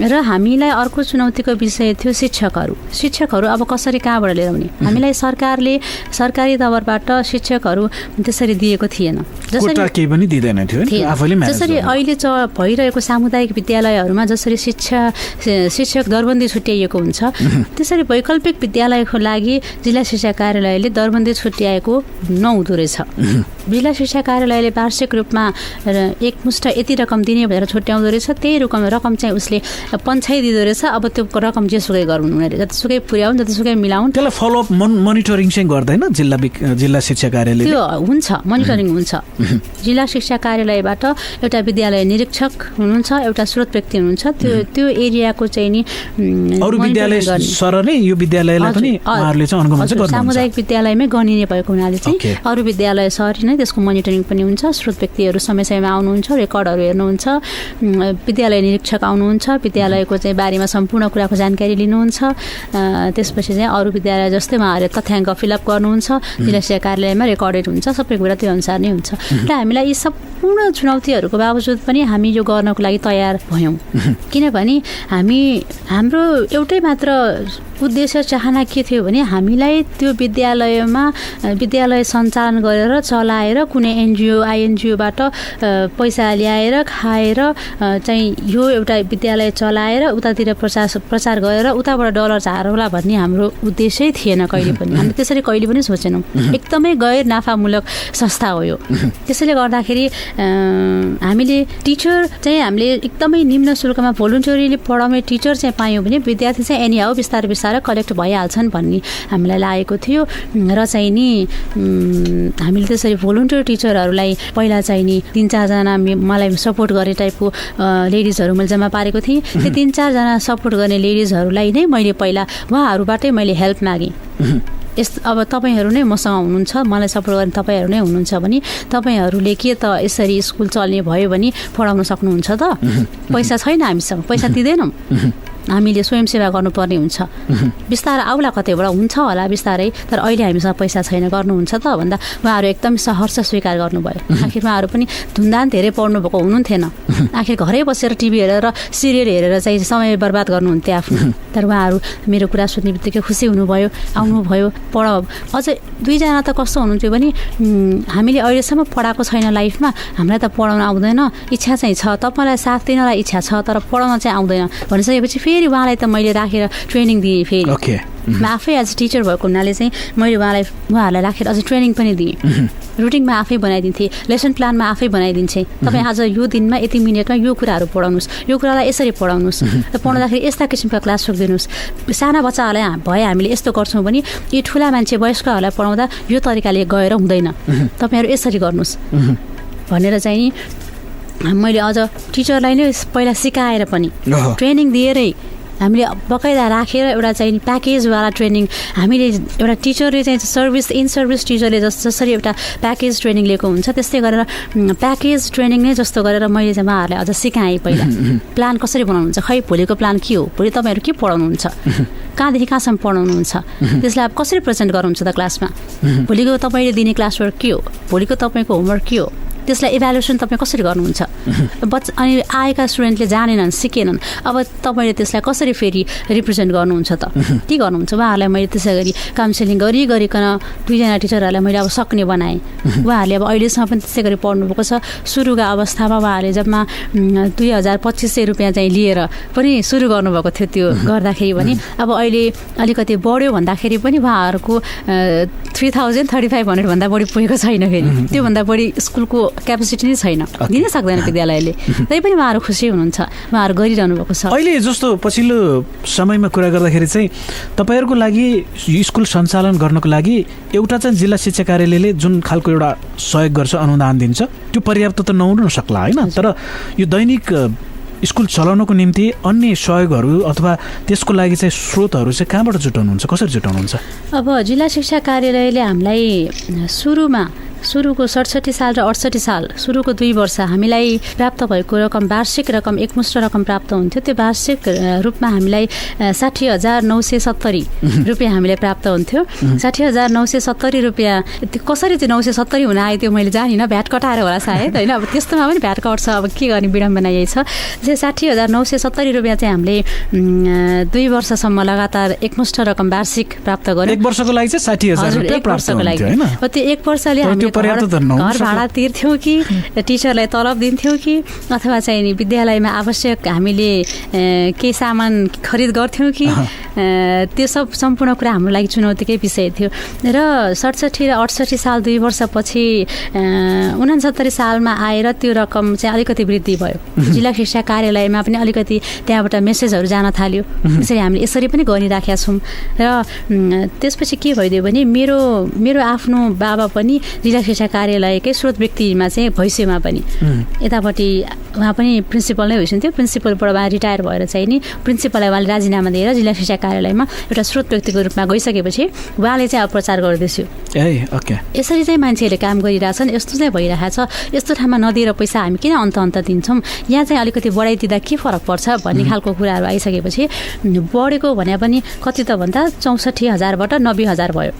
र हामीलाई अर्को चुनौतीको विषय थियो शिक्षकहरू अब कसरी कहाँबाट लिएर आउने। हामीलाई सरकारी तवरबाट शिक्षकहरू त्यसरी दिएको थिएन, केही पनि दिँदैन थियो जसरी अहिले भइरहेको सामुदायिक विद्यालयहरूमा जसरी शिक्षक दरबन्दी छुट्याइएको हुन्छ, त्यसरी वैकल्पिक विद्यालयको लागि जिल्ला शिक्षा कार्यालयले दरबन्दी छुट्याएको नहुँदो रहेछ। जिल्ला शिक्षा कार्यालयले वार्षिक रूपमा एकमुष्ट यति रकम दिने भनेर छुट्याउँदो रहेछ, त्यही रकम चाहिँ उसले पन्छाइदिँदो रहेछ। अब त्यो रकम जेसुकै गर्नु हुने, जतिसुकै पुर्याउन् जतिसुकै मिलाउन्। त्यसलाई फलोअप मोनिटरिङ चाहिँ गर्दैन जिल्ला शिक्षा कार्यालय? त्यो हुन्छ, मोनिटरिङ हुन्छ। जिल्ला शिक्षा कार्यालयबाट एउटा विद्यालय निरीक्षक हुनुहुन्छ, एउटा स्रोत व्यक्ति हुनुहुन्छ, त्यो एरियाको चाहिँ नि अरू विद्यालय सर नै यो विद्यालयलाई पनि उहाँहरूले चाहिँ अनुगमन गर्नुहुन्छ। सामुदायिक विद्यालयमै गनिने भएको हुनाले चाहिँ अरू विद्यालय सर नै त्यसको मोनिटरिङ पनि हुन्छ। स्रोत व्यक्तिहरू समय समयमा आउनुहुन्छ, रेकर्डहरू हेर्नुहुन्छ, विद्यालय निरीक्षक आउनुहुन्छ, विद्यालयको चाहिँ बारेमा सम्पूर्ण कुराको जानकारी लिनुहुन्छ। त्यसपछि चाहिँ अरू विद्यालय जस्तै उहाँहरूले तथ्याङ्क फिलअप गर्नुहुन्छ, जिल्ला शिक्षा कार्यालयमा रेकर्डेड हुन्छ, सबै कुरा त्यो अनुसार नै हुन्छ। र हामीलाई यी सम्पूर्ण चुनौतीहरूको बावजुद पनि हामी यो गर्नको लागि तयार भयौँ, किनभने हाम्रो एउटै मात्र उद्देश्य चाहना के थियो भने हामीलाई त्यो विद्यालय सञ्चालन गरेर चलाएर कुनै एनजिओ आइएनजिओबाट पैसा ल्याएर खाएर चाहिँ यो एउटा विद्यालय चलाएर उतातिर प्रचार गरेर उताबाट डलर झारौँला भन्ने हाम्रो उद्देश्यै थिएन कहिले पनि। हामी त्यसरी कहिले पनि सोचेनौँ। एकदमै गैर नाफामूलक संस्था हो यो। त्यसैले गर्दाखेरि हामीले टिचर चाहिँ हामीले एकदमै निम्न शुल्कमा भोलुन्टरीले पढाउने टिचर चाहिँ पायौँ भने विद्यार्थी चाहिँ एनीहाउ बिस्तारै कलेक्ट भइहाल्छन् भन्ने हामीलाई लागेको थियो। र चाहिँ नि हामीले त्यसरी भोलुन्टियर टिचरहरूलाई पहिला चाहिँ नि 3-4 जना मलाई सपोर्ट गर्ने टाइपको लेडिजहरू मैले जम्मा पारेको थिएँ। त्यो 3-4 जना सपोर्ट गर्ने लेडिजहरूलाई नै मैले पहिला उहाँहरूबाटै मैले हेल्प मागेँ। अब तपाईँहरू नै मसँग हुनुहुन्छ, मलाई सपोर्ट गर्ने तपाईँहरू नै हुनुहुन्छ भने तपाईँहरूले के त यसरी स्कुल चल्ने भयो भने पढाउन सक्नुहुन्छ त? पैसा छैन हामीसँग, पैसा दिँदैनौँ, हामीले स्वयंसेवा गर्नुपर्ने हुन्छ, बिस्तारै आउला कतैबाट हुन्छ होला बिस्तारै, तर अहिले हामीसँग पैसा छैन, गर्नुहुन्छ त भन्दा उहाँहरू एकदम सहर्ष स्वीकार गर्नुभयो। आखिर उहाँहरू पनि धुमधाम धेरै पढ्नु भएको हुनुहुन्थेन, आखिर घरै बसेर टिभी हेरेर सिरियल हेरेर चाहिँ समय बर्बाद गर्नुहुन्थ्यो आफ्नो। तर उहाँहरू मेरो कुरा सुन्ने बित्तिकै खुसी हुनुभयो, आउनुभयो, पढाउ। अझ 2 जना त कस्तो हुनुहुन्थ्यो भने हामीले अहिलेसम्म पढाएको छैन लाइफमा, हामीलाई त पढाउन आउँदैन, इच्छा चाहिँ छ, तपाईँलाई साथ दिनलाई इच्छा छ तर पढाउन चाहिँ आउँदैन भनिसकेपछि फेरि उहाँलाई त मैले राखेर ट्रेनिङ दिएँ। फेरि म आफै एज टिचर भएको हुनाले चाहिँ मैले उहाँहरूलाई राखेर अझ ट्रेनिङ पनि दिएँ। रुटिनमा आफै बनाइदिन्थेँ, लेसन प्लानमा आफै बनाइदिन्छेँ। तपाईँ आज यो दिनमा यति मिनटमा यो कुराहरू पढाउनुहोस्, यो कुरालाई यसरी पढाउनुहोस्, र पढाउँदाखेरि यस्ता किसिमका क्लास सोधिदिनुहोस्। साना बच्चाहरूलाई भए हामीले यस्तो गर्छौँ भने यी ठुला मान्छे वयस्कहरूलाई पढाउँदा यो तरिकाले गएर हुँदैन, तपाईँहरू यसरी गर्नुहोस् भनेर चाहिँ मैले अझ टिचरलाई नै पहिला सिकाएर पनि ट्रेनिङ दिएरै हामीले बकाइदा राखेर एउटा चाहिँ प्याकेजवाला ट्रेनिङ हामीले एउटा टिचरले चाहिँ इन सर्भिस टिचरले जसरी एउटा प्याकेज ट्रेनिङ लिएको हुन्छ त्यस्तै गरेर प्याकेज ट्रेनिङ नै जस्तो गरेर मैले चाहिँ उहाँहरूलाई अझ सिकाएँ। पहिला प्लान कसरी बनाउनुहुन्छ, खै भोलिको प्लान के हो, भोलि तपाईँहरू के पढाउनुहुन्छ, कहाँदेखि कहाँसम्म पढाउनुहुन्छ, त्यसलाई अब कसरी प्रेजेन्ट गर्नुहुन्छ त क्लासमा, भोलिको तपाईँले दिने क्लास वर्क के हो, भोलिको तपाईँको होमवर्क के हो, त्यसलाई इभ्यालुएसन तपाईँ कसरी गर्नुहुन्छ अनि आएका स्टुडेन्टले जानेनन् सिकेनन् अब तपाईँले त्यसलाई कसरी फेरि रिप्रेजेन्ट गर्नुहुन्छ त के गर्नुहुन्छ उहाँहरूलाई मैले त्यसै गरी काउन्सिलिङ गरिकन 2जना टिचरहरूलाई मैले अब सक्ने बनाएँ उहाँहरूले अब अहिलेसम्म पनि त्यसै गरी पढ्नुभएको छ सुरुका अवस्थामा उहाँहरूले जम्मा 2,2500 रुपियाँ चाहिँ लिएर पनि सुरु गर्नुभएको थियो त्यो गर्दाखेरि पनि अब अहिले अलिकति बढ्यो भन्दाखेरि पनि उहाँहरूको 3,035 भन्दा बढी पुगेको छैन फेरि त्योभन्दा बढी स्कुलको क्यापेसिटी नै छैन दिन सक्दैन विद्यालयले तै पनि उहाँहरू खुसी हुनुहुन्छ उहाँहरू गरिरहनु भएको छ अहिले जस्तो पछिल्लो समयमा कुरा गर्दाखेरि चाहिँ तपाईँहरूको लागि स्कुल सञ्चालन गर्नको लागि एउटा चाहिँ जिल्ला शिक्षा कार्यालयले जुन खालको एउटा सहयोग गर्छ अनुदान दिन्छ त्यो पर्याप्त त नहुन सक्ला होइन तर यो दैनिक स्कुल चलाउनको निम्ति अन्य सहयोगहरू अथवा त्यसको लागि चाहिँ स्रोतहरू चाहिँ कहाँबाट जुटाउनुहुन्छ कसरी जुटाउनुहुन्छ अब जिल्ला शिक्षा कार्यालयले हामीलाई सुरुको 67 साल र 68 साल सुरुको 2 वर्ष हामीलाई प्राप्त भएको रकम वार्षिक रकम एकमुष्ट रकम प्राप्त हुन्थ्यो त्यो वार्षिक रूपमा हामीलाई 60,970 रुपियाँ हामीलाई प्राप्त हुन्थ्यो 60,970 रुपियाँ कसरी त्यो 970 हुन आयो त्यो मैले जानिनँ भ्याट कटाएर होला सायद होइन अब त्यस्तोमा पनि भ्याट कट्छ अब के गर्ने विडम्बना यही छ 60,970 रुपियाँ चाहिँ हामीले 2 वर्षसम्म लगातार एकमुष्ट रकम वार्षिक प्राप्त गर्यौँ एक वर्षको लागि चाहिँ 60,000 रुपियाँ प्राप्त हुन्थ्यो हैन त्यो एक वर्षले हामी घर भाडा तिर्थ्यौँ कि टिचरलाई तलब दिन्थ्यौँ कि अथवा चाहिँ नि विद्यालयमा आवश्यक हामीले केही सामान खरिद गर्थ्यौँ कि त्यो सब सम्पूर्ण कुरा हाम्रो लागि चुनौतीकै विषय थियो र 67 र 68 साल 2 वर्षपछि 69 सालमा आएर त्यो रकम चाहिँ अलिकति वृद्धि भयो जिल्ला शिक्षा कार्यालयमा पनि अलिकति त्यहाँबाट मेसेजहरू जान थाल्यो त्यसरी हामीले यसरी पनि गरिराखेका छौँ र त्यसपछि के भइदियो भने मेरो आफ्नो बाबा पनि जिल्ला शिक्षा कार्यालयकै स्रोत व्यक्तिमा चाहिँ भैँसेमा पनि यतापट्टि उहाँ पनि प्रिन्सिपल नै हुनुहुन्थ्यो प्रिन्सिपलबाट उहाँ रिटायर भएर चाहिँ नि प्रिन्सिपललाई उहाँले राजीनामा दिएर जिल्ला शिक्षा कार्यालयमा एउटा स्रोत व्यक्तिको रूपमा गइसकेपछि उहाँले चाहिँ अब प्रचार गर्दैछु यसरी चाहिँ मान्छेहरूले काम गरिरहेछन् यस्तो चाहिँ भइरहेको छ यस्तो ठाउँमा नदिएर पैसा हामी किन अन्त दिन्छौँ यहाँ चाहिँ अलिकति बढाइदिँदा के फरक पर्छ भन्ने खालको कुराहरू आइसकेपछि बढेको भने पनि कति त भन्दा 64,000बाट 90,000 भयो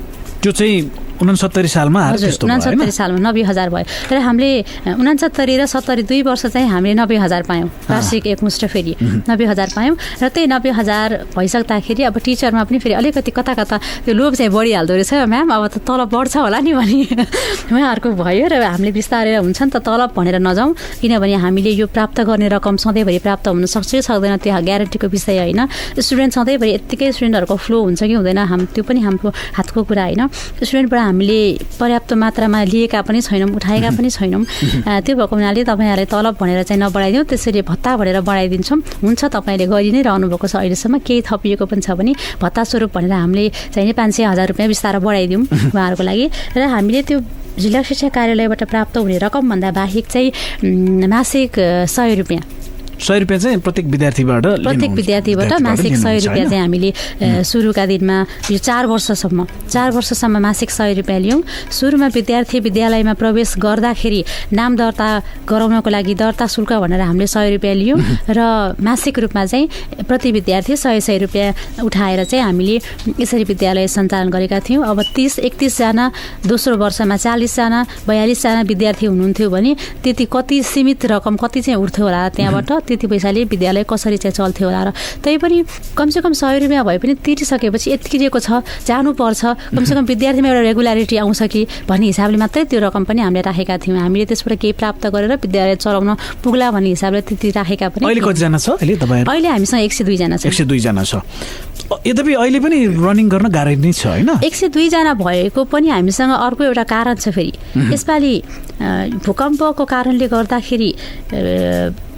त्यो चाहिँ 69 सालमा 69 सालमा 90,000 भयो र हामीले 69 र 70 2 वर्ष चाहिँ हामीले 90,000 पायौँ वार्षिक एकमुष्ट फेरि 90,000 पायौँ र त्यही 90,000 भइसक्दाखेरि अब टिचरमा पनि फेरि अलिकति कता त्यो लोभ चाहिँ बढिहाल्दो रहेछ म्याम अब त तलब बढ्छ होला नि भने उहाँहरूको भयो र हामीले बिस्तारै हुन्छ नि त तलब भनेर नजाउँ किनभने हामीले यो प्राप्त गर्ने रकम सधैँभरि प्राप्त हुन सक्छ कि सक्दैन त्यो ग्यारेन्टीको विषय होइन स्टुडेन्ट सधैँभरि यत्तिकै स्टुडेन्टहरूको फ्लो हुन्छ कि हुँदैन त्यो पनि हाम्रो हातको कुरा होइन स्टुडेन्टबाट हामीले पर्याप्त मात्रामा लिएका पनि छैनौँ उठाएका पनि छैनौँ त्यो भएको हुनाले तपाईँहरूले तलब भनेर चाहिँ नबढाइदिउँ त्यसरी भत्ता भनेर बढाइदिन्छौँ हुन्छ तपाईँले गरि नै रहनुभएको छ अहिलेसम्म केही थपिएको पनि छ भने भत्ता स्वरूप भनेर हामीले चाहिँ 500,000 रुपियाँ बिस्तारै बढाइदिउँ उहाँहरूको लागि र हामीले त्यो जिल्ला शिक्षा कार्यालयबाट प्राप्त हुने रकमभन्दा बाहेक चाहिँ मासिक 100 रुपियाँ 100 रुपियाँ चाहिँ प्रत्येक विद्यार्थीबाट मासिक 100 रुपियाँ चाहिँ हामीले सुरुका दिनमा यो 4 वर्षसम्म मासिक 100 रुपियाँ लियौँ सुरुमा विद्यार्थी विद्यालयमा प्रवेश गर्दाखेरि नाम दर्ता गराउनको लागि दर्ता शुल्क भनेर हामीले 100 रुपियाँ लियौँ र मासिक रूपमा चाहिँ प्रति विद्यार्थी 100 रुपियाँ उठाएर चाहिँ हामीले यसरी विद्यालय सञ्चालन गरेका थियौँ अब 30-31 जना दोस्रो वर्षमा 40 जना 42 जना विद्यार्थी हुनुहुन्थ्यो भने त्यति कति सीमित रकम कति चाहिँ उठ्थ्यो होला त्यहाँबाट त्यति पैसाले विद्यालय कसरी चाहिँ चल्थ्यो होला र त्यही पनि कमसेकम 100 रुपियाँ भए पनि तिरिसकेपछि यति दिएको छ जानुपर्छ कमसेकम विद्यार्थीमा एउटा रेगुलारिटी आउँछ कि भन्ने हिसाबले मात्रै त्यो रकम पनि हामीले राखेका थियौँ हामीले त्यसबाट केही प्राप्त गरेर विद्यालय चलाउन पुग्ला भन्ने हिसाबले त्यति राखेका पनि अहिले कतिजना छ अहिले हामीसँग 102 जना छ 102 जना छ यद्यपि अहिले पनि रनिङ गर्न गाह्रो नै छ होइन 102 जना भएको पनि हामीसँग अर्को एउटा कारण छ फेरि यसपालि भूकम्पको कारणले गर्दाखेरि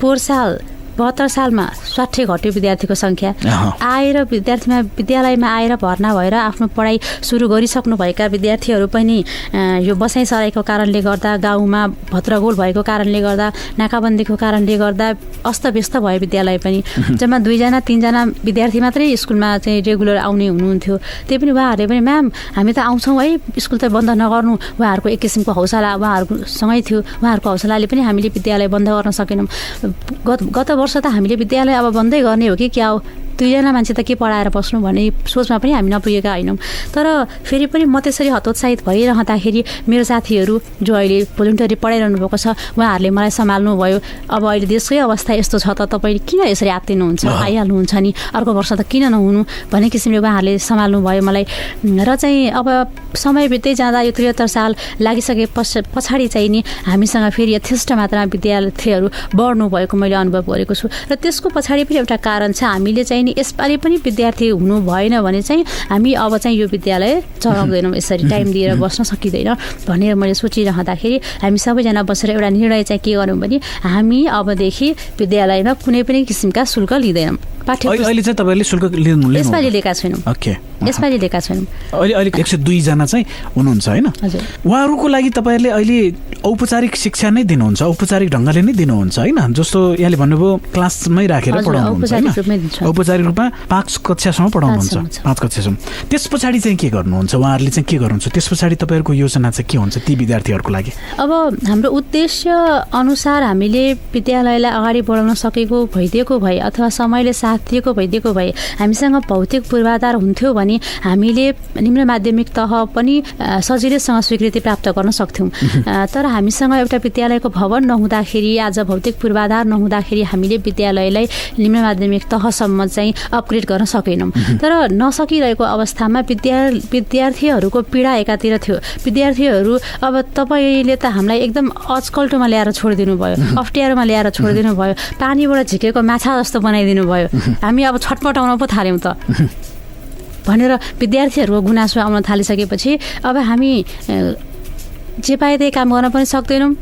पोहोर साल 72 सालमा 60 घट्यो विद्यार्थीको संख्या आएर विद्यालयमा आएर भर्ना भएर आफ्नो पढाइ सुरु गरिसक्नुभएका विद्यार्थीहरू पनि यो बसाइ सराईको कारणले गर्दा गाउँमा भद्रगोल भएको कारणले गर्दा नाकाबन्दीको कारणले गर्दा अस्तव्यस्त भयो विद्यालय पनि जम्मा 2 जना 3 जना विद्यार्थी मात्रै स्कुलमा चाहिँ रेगुलर आउने हुनुहुन्थ्यो त्यही पनि उहाँहरूले पनि म्याम हामी त आउँछौँ है स्कुल त बन्द नगर्नु उहाँहरूको एक किसिमको हौसला उहाँहरूको सँगै थियो उहाँहरूको हौसलाले पनि हामीले विद्यालय बन्द गर्न सकेनौँ गत वर्ष त हामीले विद्यालय अब बन्दै गर्ने हो कि क्या हो दुईजना मान्छे त के पढाएर बस्नु भन्ने सोचमा पनि हामी नपुगेका होइनौँ। तर फेरि पनि म त्यसरी हतोत्साहित भइरहँदाखेरि मेरो साथीहरू जो अहिले भोलिन्टरी पढाइरहनु भएको छ उहाँहरूले मलाई सम्हाल्नु भयो। अब अहिले देशकै अवस्था यस्तो छ त तपाईँले किन यसरी आत्तिनुहुन्छ, आइहाल्नुहुन्छ नि, अर्को वर्ष त किन नहुनु भन्ने किसिमले उहाँहरूले सम्हाल्नु भयो मलाई। र चाहिँ अब समय बित्दै जाँदा यो 73 साल लागिसके पछाडि चाहिँ नि हामीसँग फेरि यथेष्ट मात्रामा विद्यार्थीहरू बढ्नु भएको मैले अनुभव गरेको छु। र त्यसको पछाडि पनि एउटा कारण छ, हामीले चाहिँ नि यसपालि पनि विद्यार्थी हुनु भएन भने चाहिँ हामी अब चाहिँ यो विद्यालय चलाउँदैनौँ, यसरी टाइम दिएर बस्न सकिँदैन भनेर मैले सोचिरहँदाखेरि हामी सबैजना बसेर एउटा निर्णय चाहिँ के गरौँ भने हामी अबदेखि विद्यालयमा कुनै पनि किसिमका शुल्क लिँदैनौँ। अहिले चाहिँ तपाईँले शुल्क लिनु यसपालि लिएका छैनौँ। ओके, यसपालि लिएका छैनौँ। अहिले 102 जना चाहिँ हुनुहुन्छ होइन? हजुर। उहाँहरूको लागि तपाईँहरूले अहिले औपचारिक शिक्षा नै दिनुहुन्छ, औपचारिक ढङ्गले नै दिनुहुन्छ होइन? जस्तो यहाँले भन्नुभयो क्लासमै राखेर पढाउनुहुन्छ होइन? औपचारिक रूपमा 5 कक्षासम्म पढाउनुहुन्छ, 5 कक्षासम्म। त्यस पछाडि चाहिँ के गर्नुहुन्छ, उहाँहरूले चाहिँ के गर्नुहुन्छ, त्यस पछाडि तपाईँहरूको योजना चाहिँ के हुन्छ ती विद्यार्थीहरूको लागि? अब हाम्रो उद्देश्य अनुसार हामीले विद्यालयलाई अगाडि बढाउन सकेको भइदिएको भए अथवा समयले साथ दिएको भइदिएको भए हामीसँग भौतिक पूर्वाधार हुन्थ्यो भने हामीले निम्न माध्यमिक तह पनि सजिलैसँग स्वीकृति प्राप्त गर्न सक्थ्यौँ। तर हामीसँग एउटा विद्यालयको भवन नहुँदाखेरि, आज भौतिक पूर्वाधार नहुँदाखेरि हामीले विद्यालयलाई निम्न माध्यमिक तहसम्म चाहिँ अपग्रेड गर्न सकेनौँ। तर नसकिरहेको अवस्थामा विद्यार्थीहरूको पीडा एकातिर थियो। विद्यार्थीहरू अब तपाईँले त हामीलाई एकदम अचकल्टोमा ल्याएर छोडिदिनु भयो, अप्ठ्यारोमा ल्याएर छोडिदिनु भयो, पानीबाट झिकेको माछा जस्तो बनाइदिनु भयो, हामी अब छटपटाउन पो थाल्यौँ त भनेर विद्यार्थीहरूको गुनासो आउन थालिसकेपछि अब हामी जे पाए त्यही काम गर्न पनि सक्दैनौँ।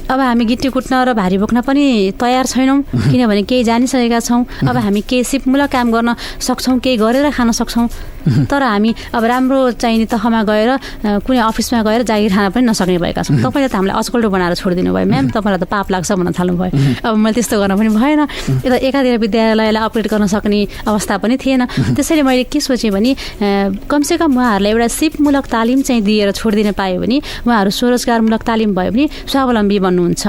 अब हामी गिट्टी कुट्न र भारी बोक्न पनि तयार छैनौँ, किनभने केही जानिसकेका छौँ। अब हामी केही सिपमूलक काम गर्न सक्छौँ, केही गरेर खान सक्छौँ। तर हामी अब राम्रो चाहिने तहमा गएर कुनै अफिसमा गएर जागिर खान पनि नसक्ने भएका छौँ। तपाईँले त हामीलाई अचकल्टो बनाएर छोडिदिनु भयो, म्याम तपाईँलाई त पाप लाग्छ भन्न थाल्नु भयो। अब मैले त्यस्तो गर्न पनि भएन, यता एकातिर विद्यालयलाई अपग्रेड गर्न सक्ने अवस्था पनि थिएन। त्यसैले मैले के सोचेँ भने कमसेकम उहाँहरूलाई एउटा सिपमूलक तालिम चाहिँ दिएर छोडिदिन पायो भने उहाँहरू स्वरोजगारमूलक तालिम भयो भने स्वावलम्बी बन्नुहुन्छ,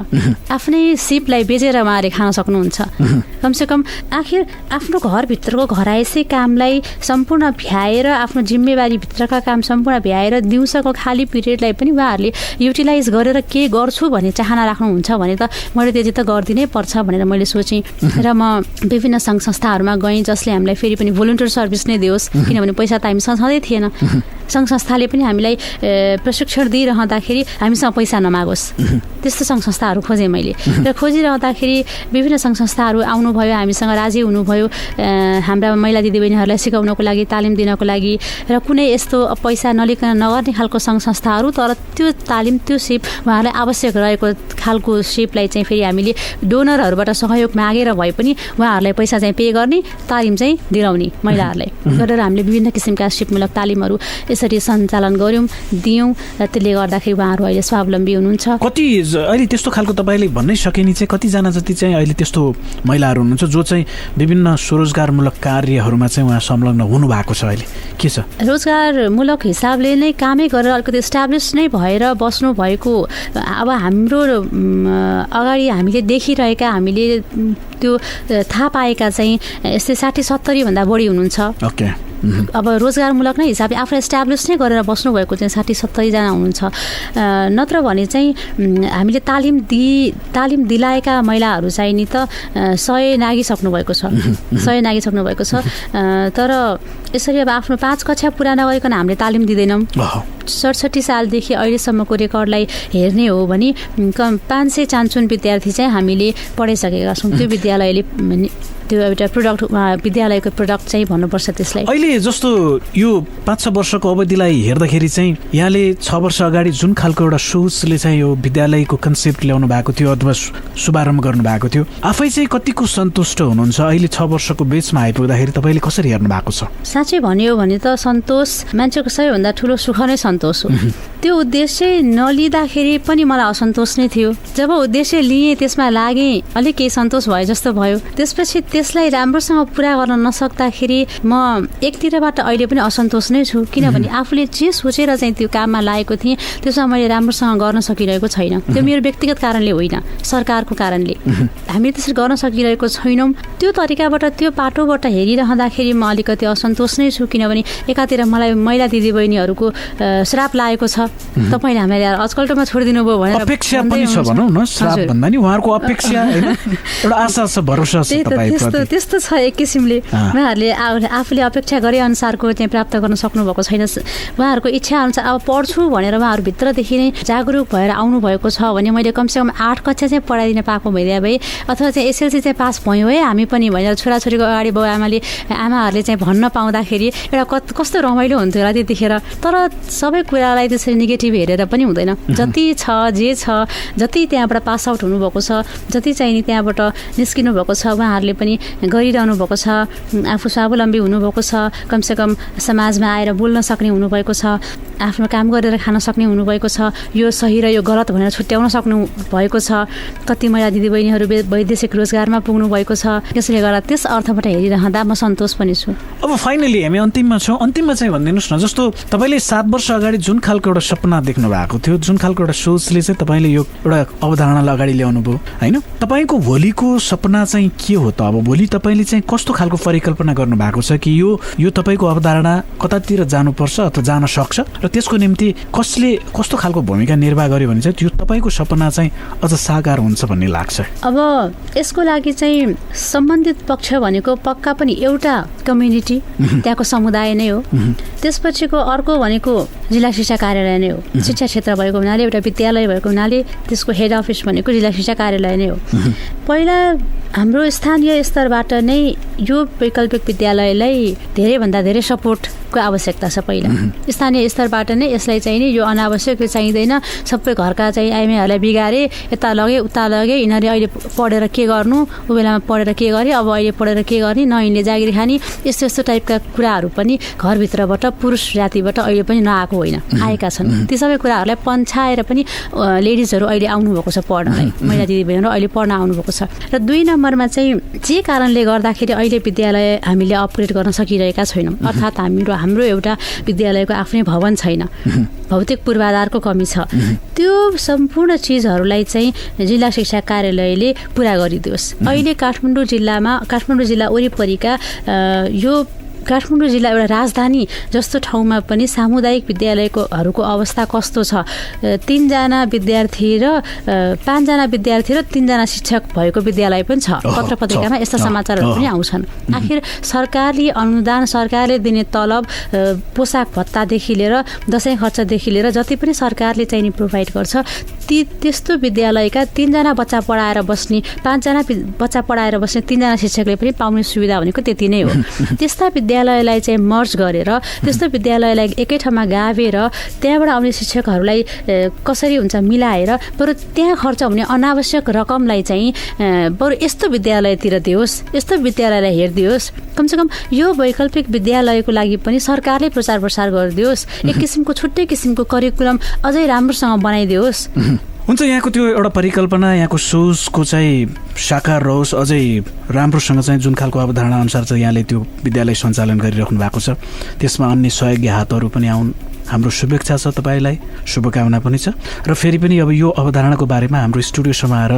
आफ्नै सिपलाई बेचेर उहाँहरूले खान सक्नुहुन्छ। कमसेकम आखिर आफ्नो घरभित्रको घरायसी कामलाई सम्पूर्ण भ्याएर, आफ्नो जिम्मेवारीभित्रका काम सम्पूर्ण भ्याएर दिउँसोको खाली पिरियडलाई पनि उहाँहरूले युटिलाइज गरेर के गर्छु भन्ने चाहना राख्नुहुन्छ भने त मैले त्यति त गरिदिनै पर्छ भनेर मैले सोचेँ। र म विभिन्न सङ्घ संस्थाहरूमा गएँ जसले हामीलाई फेरि पनि भोलिन्टियर सर्भिस नै दियोस्, किनभने पैसा त हामीसँग छँदै थिएन। सङ्घ संस्थाले पनि हामीलाई प्रशिक्षण दिइरहँदाखेरि हामीसँग पैसा नमागोस्, त्यस्तो सङ्घ संस्थाहरू खोजेँ मैले। र खोजिरहँदाखेरि विभिन्न सङ्घ संस्थाहरू आउनुभयो, हामीसँग राजी हुनुभयो हाम्रा महिला दिदीबहिनीहरूलाई सिकाउनको लागि, तालिम दिनको लागि। र कुनै यस्तो पैसा नलिकन नगर्ने खालको सङ्घ संस्थाहरू, तर त्यो तालिम, त्यो सिप उहाँहरूलाई आवश्यक रहेको खालको सिपलाई चाहिँ फेरि हामीले डोनरहरूबाट सहयोग मागेर भए पनि उहाँहरूलाई पैसा चाहिँ पे गर्ने, तालिम चाहिँ दिलाउने महिलाहरूलाई गरेर हामीले विभिन्न किसिमका सिपमूलक तालिमहरू यसरी सञ्चालन गऱ्यौँ, दियौँ। र त्यसले गर्दाखेरि उहाँहरू अहिले स्वावलम्बी हुनुहुन्छ। कति अहिले त्यस्तो खालको तपाईँले भन्नै सके नि चाहिँ कतिजना जति चाहिँ अहिले त्यस्तो महिलाहरू हुनुहुन्छ जो चाहिँ विभिन्न स्वरोजगारमूलक कार्यहरूमा चाहिँ उहाँ संलग्न हुनुभएको छ? अहिले के छ? रोजगारमूलक हिसाबले नै कामै गरेर अलिकति इस्टाब्लिस नै भएर बस्नु भएको। अब हाम्रो अगाडि हामीले देखिरहेका, हामीले त्यो थाहा पाएका चाहिँ यस्तै 60-70 भन्दा बढी हुनुहुन्छ। ओके। अब रोजगारमूलक नै हिसाबले आफूलाई इस्टाब्लिस नै गरेर बस्नुभएको चाहिँ 60-70 जना हुनुहुन्छ। नत्र भने चाहिँ हामीले तालिम दिलाएका महिलाहरू चाहिँ नि त 100 नागिसक्नु भएको छ, 100 नागिसक्नु भएको छ। तर यसरी अब आफ्नो 5 कक्षा पुरा नगरिकन हामीले तालिम दिँदैनौँ। 67 सालदेखि अहिलेसम्मको रेकर्डलाई हेर्ने हो भने 500 चान्चुन विद्यार्थी चाहिँ हामीले पढाइसकेका छौँ। त्यो विद्यालयले त्यो एउटा प्रोडक्ट, विद्यालयको प्रोडक्ट चाहिँ भन्नुपर्छ त्यसलाई। अहिले जस्तो यो 5-6 वर्षको अवधिलाई हेर्दाखेरि चाहिँ यहाँले 6 वर्ष अगाडि जुन खालको एउटा सोचले चाहिँ यो विद्यालयको कन्सेप्ट ल्याउनु भएको थियो अथवा शुभारम्भ गर्नु भएको थियो, आफै चाहिँ कतिको सन्तुष्ट हुनुहुन्छ? अहिले 6 वर्षको बेचमा आइपुग्दाखेरि तपाईँले कसरी हेर्नु भएको छ? साँच्चै भन्यो भने त सन्तोष मान्छेको सबैभन्दा ठुलो सुख नै सन्तोष हो। त्यो उद्देश्य नलिँदाखेरि पनि मलाई असन्तोष नै थियो। जब उद्देश्य लिएँ, त्यसमा लागेँ, अलिक केही सन्तोष भयो जस्तो भयो। त्यसपछि त्यसलाई राम्रोसँग पुरा गर्न नसक्दाखेरि म एकतिरबाट अहिले पनि असन्तोष नै छु, किनभने आफूले जे सोचेर चाहिँ त्यो काममा लागेको थिएँ त्यसमा मैले राम्रोसँग गर्न सकिरहेको छैन। त्यो मेरो व्यक्तिगत कारणले होइन, सरकारको कारणले हामीले त्यसरी गर्न सकिरहेको छैनौँ। त्यो तरिकाबाट, त्यो पाटोबाट हेरिरहँदाखेरि म अलिकति असन्तोष नै छु, किनभने एकातिर मलाई महिला दिदीबहिनीहरूको श्राप लागेको छ, तपाईँले हामीलाई आजकल्टोमा छोडिदिनु भयो भनेर अपेक्षा पनि छ भनौँ न, श्राप भन्दा नि उहाँहरूको अपेक्षा हैन, एउटा आशा छ, भरोसा छ तपाईप्रति। त्यस्तो छ एक किसिमले। उहाँहरूले आफूले अपेक्षा गरे अनुसारको चाहिँ प्राप्त गर्न सक्नुभएको छैन। उहाँहरूको इच्छा अनुसार अब पढ्छु भनेर उहाँहरू भित्रदेखि नै जागरुक भएर आउनुभएको छ भने मैले कमसेकम 8 कक्षा चाहिँ पढाइदिन पाएको भइदिए भए, अथवा चाहिँ एसएलसी चाहिँ पास भयो है हामी पनि भनेर छोराछोरीको अगाडि आमाहरूले चाहिँ भन्न पाउँदाखेरि एउटा कस्तो रमाइलो हुन्थ्यो होला त्यतिखेर। तर सबै कुरालाई त्यसरी नेगेटिभ हेरेर पनि हुँदैन। जति छ, जे छ, जति त्यहाँबाट पास आउट हुनुभएको छ, जति चाहिँ नि त्यहाँबाट निस्किनु भएको छ, उहाँहरूले पनि गरिरहनु भएको छ, आफू स्वावलम्बी हुनुभएको छ, कमसेकम समाजमा आएर बोल्न सक्ने हुनुभएको छ, आफ्नो काम गरेर खान सक्ने हुनुभएको छ, यो सही र यो गलत भनेर छुट्याउन सक्नु भएको छ। कति महिला दिदीबहिनीहरू वैदेशिक रोजगारमा पुग्नु भएको छ। त्यसले गर्दा त्यस अर्थबाट हेरिरहँदा म सन्तोष पनि छु। अब फाइनली हामी अन्तिममा छौँ। अन्तिममा चाहिँ भनिदिनुहोस् न, जस्तो तपाईँले 7 वर्ष अगाडि जुन खालको एउटा सपना देख्नु भएको थियो, जुन खालको एउटा सोचले चाहिँ तपाईँले यो एउटा अवधारणालाई अगाडि ल्याउनु भयो होइन, तपाईँको भोलिको सपना चाहिँ के हो त? अब भोलि तपाईँले चाहिँ कस्तो खालको परिकल्पना गर्नु भएको छ कि यो तपाईँको अवधारणा कतातिर जानुपर्छ अथवा जान सक्छ र त्यसको निम्ति कसले कस्तो खालको भूमिका निर्वाह गर्यो भने चाहिँ त्यो तपाईँको सपना चाहिँ अझ साकार हुन्छ भन्ने लाग्छ? अब यसको लागि चाहिँ सम्बन्धित पक्ष भनेको पक्का पनि एउटा कम्युनिटी, त्यहाँको समुदाय नै हो। त्यसपछिको अर्को भनेको जिल्ला शिक्षा कार्यालय नै हो। शिक्षा क्षेत्र भएको हुनाले, एउटा विद्यालय भएको हुनाले त्यसको हेड अफिस भनेको जिल्ला शिक्षा कार्यालय नै हो। पहिला हाम्रो स्थानीय स्तरबाट नै यो वैकल्पिक विद्यालयलाई धेरैभन्दा धेरै सपोर्टको आवश्यकता छ। पहिला स्थानीय स्तरबाट नै यसलाई चाहिँ नि यो अनावश्यक, यो चाहिँदैन, सबै घरका चाहिँ आइमाईहरूलाई बिगारे, यता लगे उता लगे, यिनीहरूले अहिले पढेर के गर्नु, ऊ बेलामा पढेर के गरे, अब अहिले पढेर के गर्ने, न यिनले जागिर खाने, यस्तो यस्तो टाइपका कुराहरू पनि घरभित्रबाट पुरुष जातिबाट अहिले पनि नआएको होइन, आएका छन्। ती सबै कुराहरूलाई पन्छाएर पनि लेडिजहरू अहिले आउनुभएको छ पढ्नलाई, महिला दिदीबहिनीहरू अहिले पढ्न आउनुभएको छ। र 2 नम्बरमा चाहिँ जे कारणले गर्दाखेरि अहिले विद्यालय हामीले अपग्रेड गर्न सकिरहेका छैनौँ, अर्थात् हाम्रो एउटा विद्यालयको आफ्नै भवन छैन, भौतिक पूर्वाधारको कमी छ। त्यो सम्पूर्ण चिजहरूलाई चाहिँ जिल्ला शिक्षा कार्यालयले पुरा गरिदियोस्। अहिले काठमाडौँ जिल्ला वरिपरिका यो काठमाडौँ जिल्ला एउटा राजधानी जस्तो ठाउँमा पनि सामुदायिक विद्यालयहरूको अवस्था कस्तो छ? 3 जना विद्यार्थी र 5 जना विद्यार्थी र 3 जना शिक्षक भएको विद्यालय पनि छ। पत्र पत्रिकामा यस्ता समाचारहरू पनि आउँछन्। आखिर सरकारले अनुदान, सरकारले दिने तलब, पोसाक भत्तादेखि लिएर दसैँ खर्चदेखि लिएर जति पनि सरकारले चाहिँ नि प्रोभाइड गर्छ, त्यस्तो विद्यालयका 3 जना बच्चा पढाएर बस्ने, 5 जना बच्चा पढाएर बस्ने 3 जना शिक्षकले पनि पाउने सुविधा भनेको त्यति नै हो। त्यस्ता विद्यालयलाई चाहिँ मर्ज गरेर, त्यस्तो विद्यालयलाई एकै ठाउँमा गाभेर त्यहाँबाट आउने शिक्षकहरूलाई कसरी हुन्छ मिलाएर बरु त्यहाँ खर्च हुने अनावश्यक रकमलाई चाहिँ बरु यस्तो विद्यालयतिर दियोस्, यस्तो विद्यालयलाई हेरिदियोस्। कमसेकम यो वैकल्पिक विद्यालयको लागि पनि सरकारले प्रचार प्रसार गरिदियोस्। एक किसिमको छुट्टै किसिमको करिकुलम अझै राम्रोसँग बनाइदियोस्। हुन्छ, यहाँको त्यो एउटा परिकल्पना, यहाँको सोचको चाहिँ साकार रहोस्, अझै राम्रोसँग चाहिँ जुन खालको अवधारणा अनुसार चाहिँ यहाँले त्यो विद्यालय सञ्चालन गरिराख्नु भएको छ, त्यसमा अन्य सहयोगी हातहरू पनि आउन्। हाम्रो शुभेच्छा छ, तपाईँलाई शुभकामना पनि छ। र फेरि पनि अब यो अवधारणाको बारेमा हाम्रो स्टुडियोसम्म आएर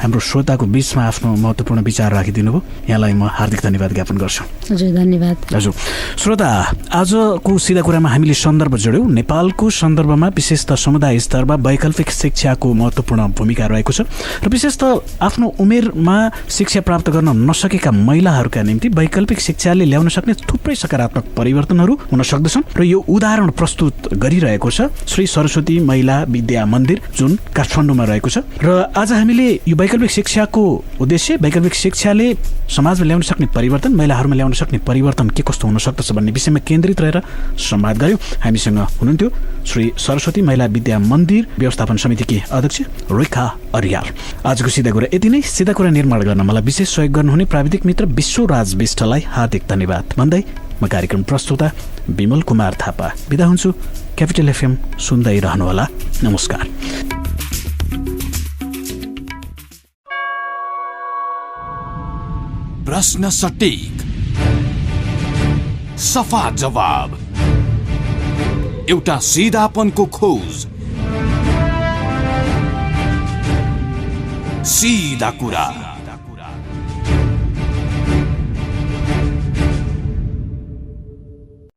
हाम्रो श्रोताको बिचमा आफ्नो महत्त्वपूर्ण विचार राखिदिनु भयो, यहाँलाई म हार्दिक धन्यवाद ज्ञापन गर्छु। हजुर, धन्यवाद। हजुर श्रोता, आजको सिधा कुरामा हामीले सन्दर्भ जोड्यौँ। नेपालको सन्दर्भमा विशेषतः समुदाय स्तरमा वैकल्पिक शिक्षाको महत्त्वपूर्ण भूमिका रहेको छ र विशेषतः आफ्नो उमेरमा शिक्षा प्राप्त गर्न नसकेका महिलाहरूका निम्ति वैकल्पिक शिक्षाले ल्याउन सक्ने थुप्रै सकारात्मक परिवर्तनहरू हुन सक्दछन् र यो उदाहरण प्रस्तुत गरिरहेको छ श्री सरस्वती महिला विद्या मन्दिर, जुन काठमाडौँमा रहेको छ। र आज हामीले यो वैकल्पिक शिक्षाको उद्देश्य, वैकल्पिक शिक्षाले समाजमा ल्याउन सक्ने परिवर्तन, महिलाहरूमा ल्याउन सक्ने परिवर्तन के कस्तो हुन सक्दछ भन्ने विषयमा केन्द्रित रहेर संवाद गऱ्यौँ। हामीसँग हुनुहुन्थ्यो श्री सरस्वती महिला विद्या मन्दिर व्यवस्थापन समितिकी अध्यक्ष रेखा अर्याल। आजको सिधा कुरा यति नै। सिधा कुरा निर्माण गर्न मलाई विशेष सहयोग गर्नुहुने प्राविधिक मित्र विश्वराज विष्टलाई हार्दिक धन्यवाद भन्दै म कार्यक्रम प्रस्तुता विमल कुमार थापा बिदा हुन्छु। क्यापिटल एफएम सुन्दै रहनुहोला। नमस्कार। प्रश्न सटीक, सफा जवाब, एउटा सिधापनको खोज, सीधा कुरा।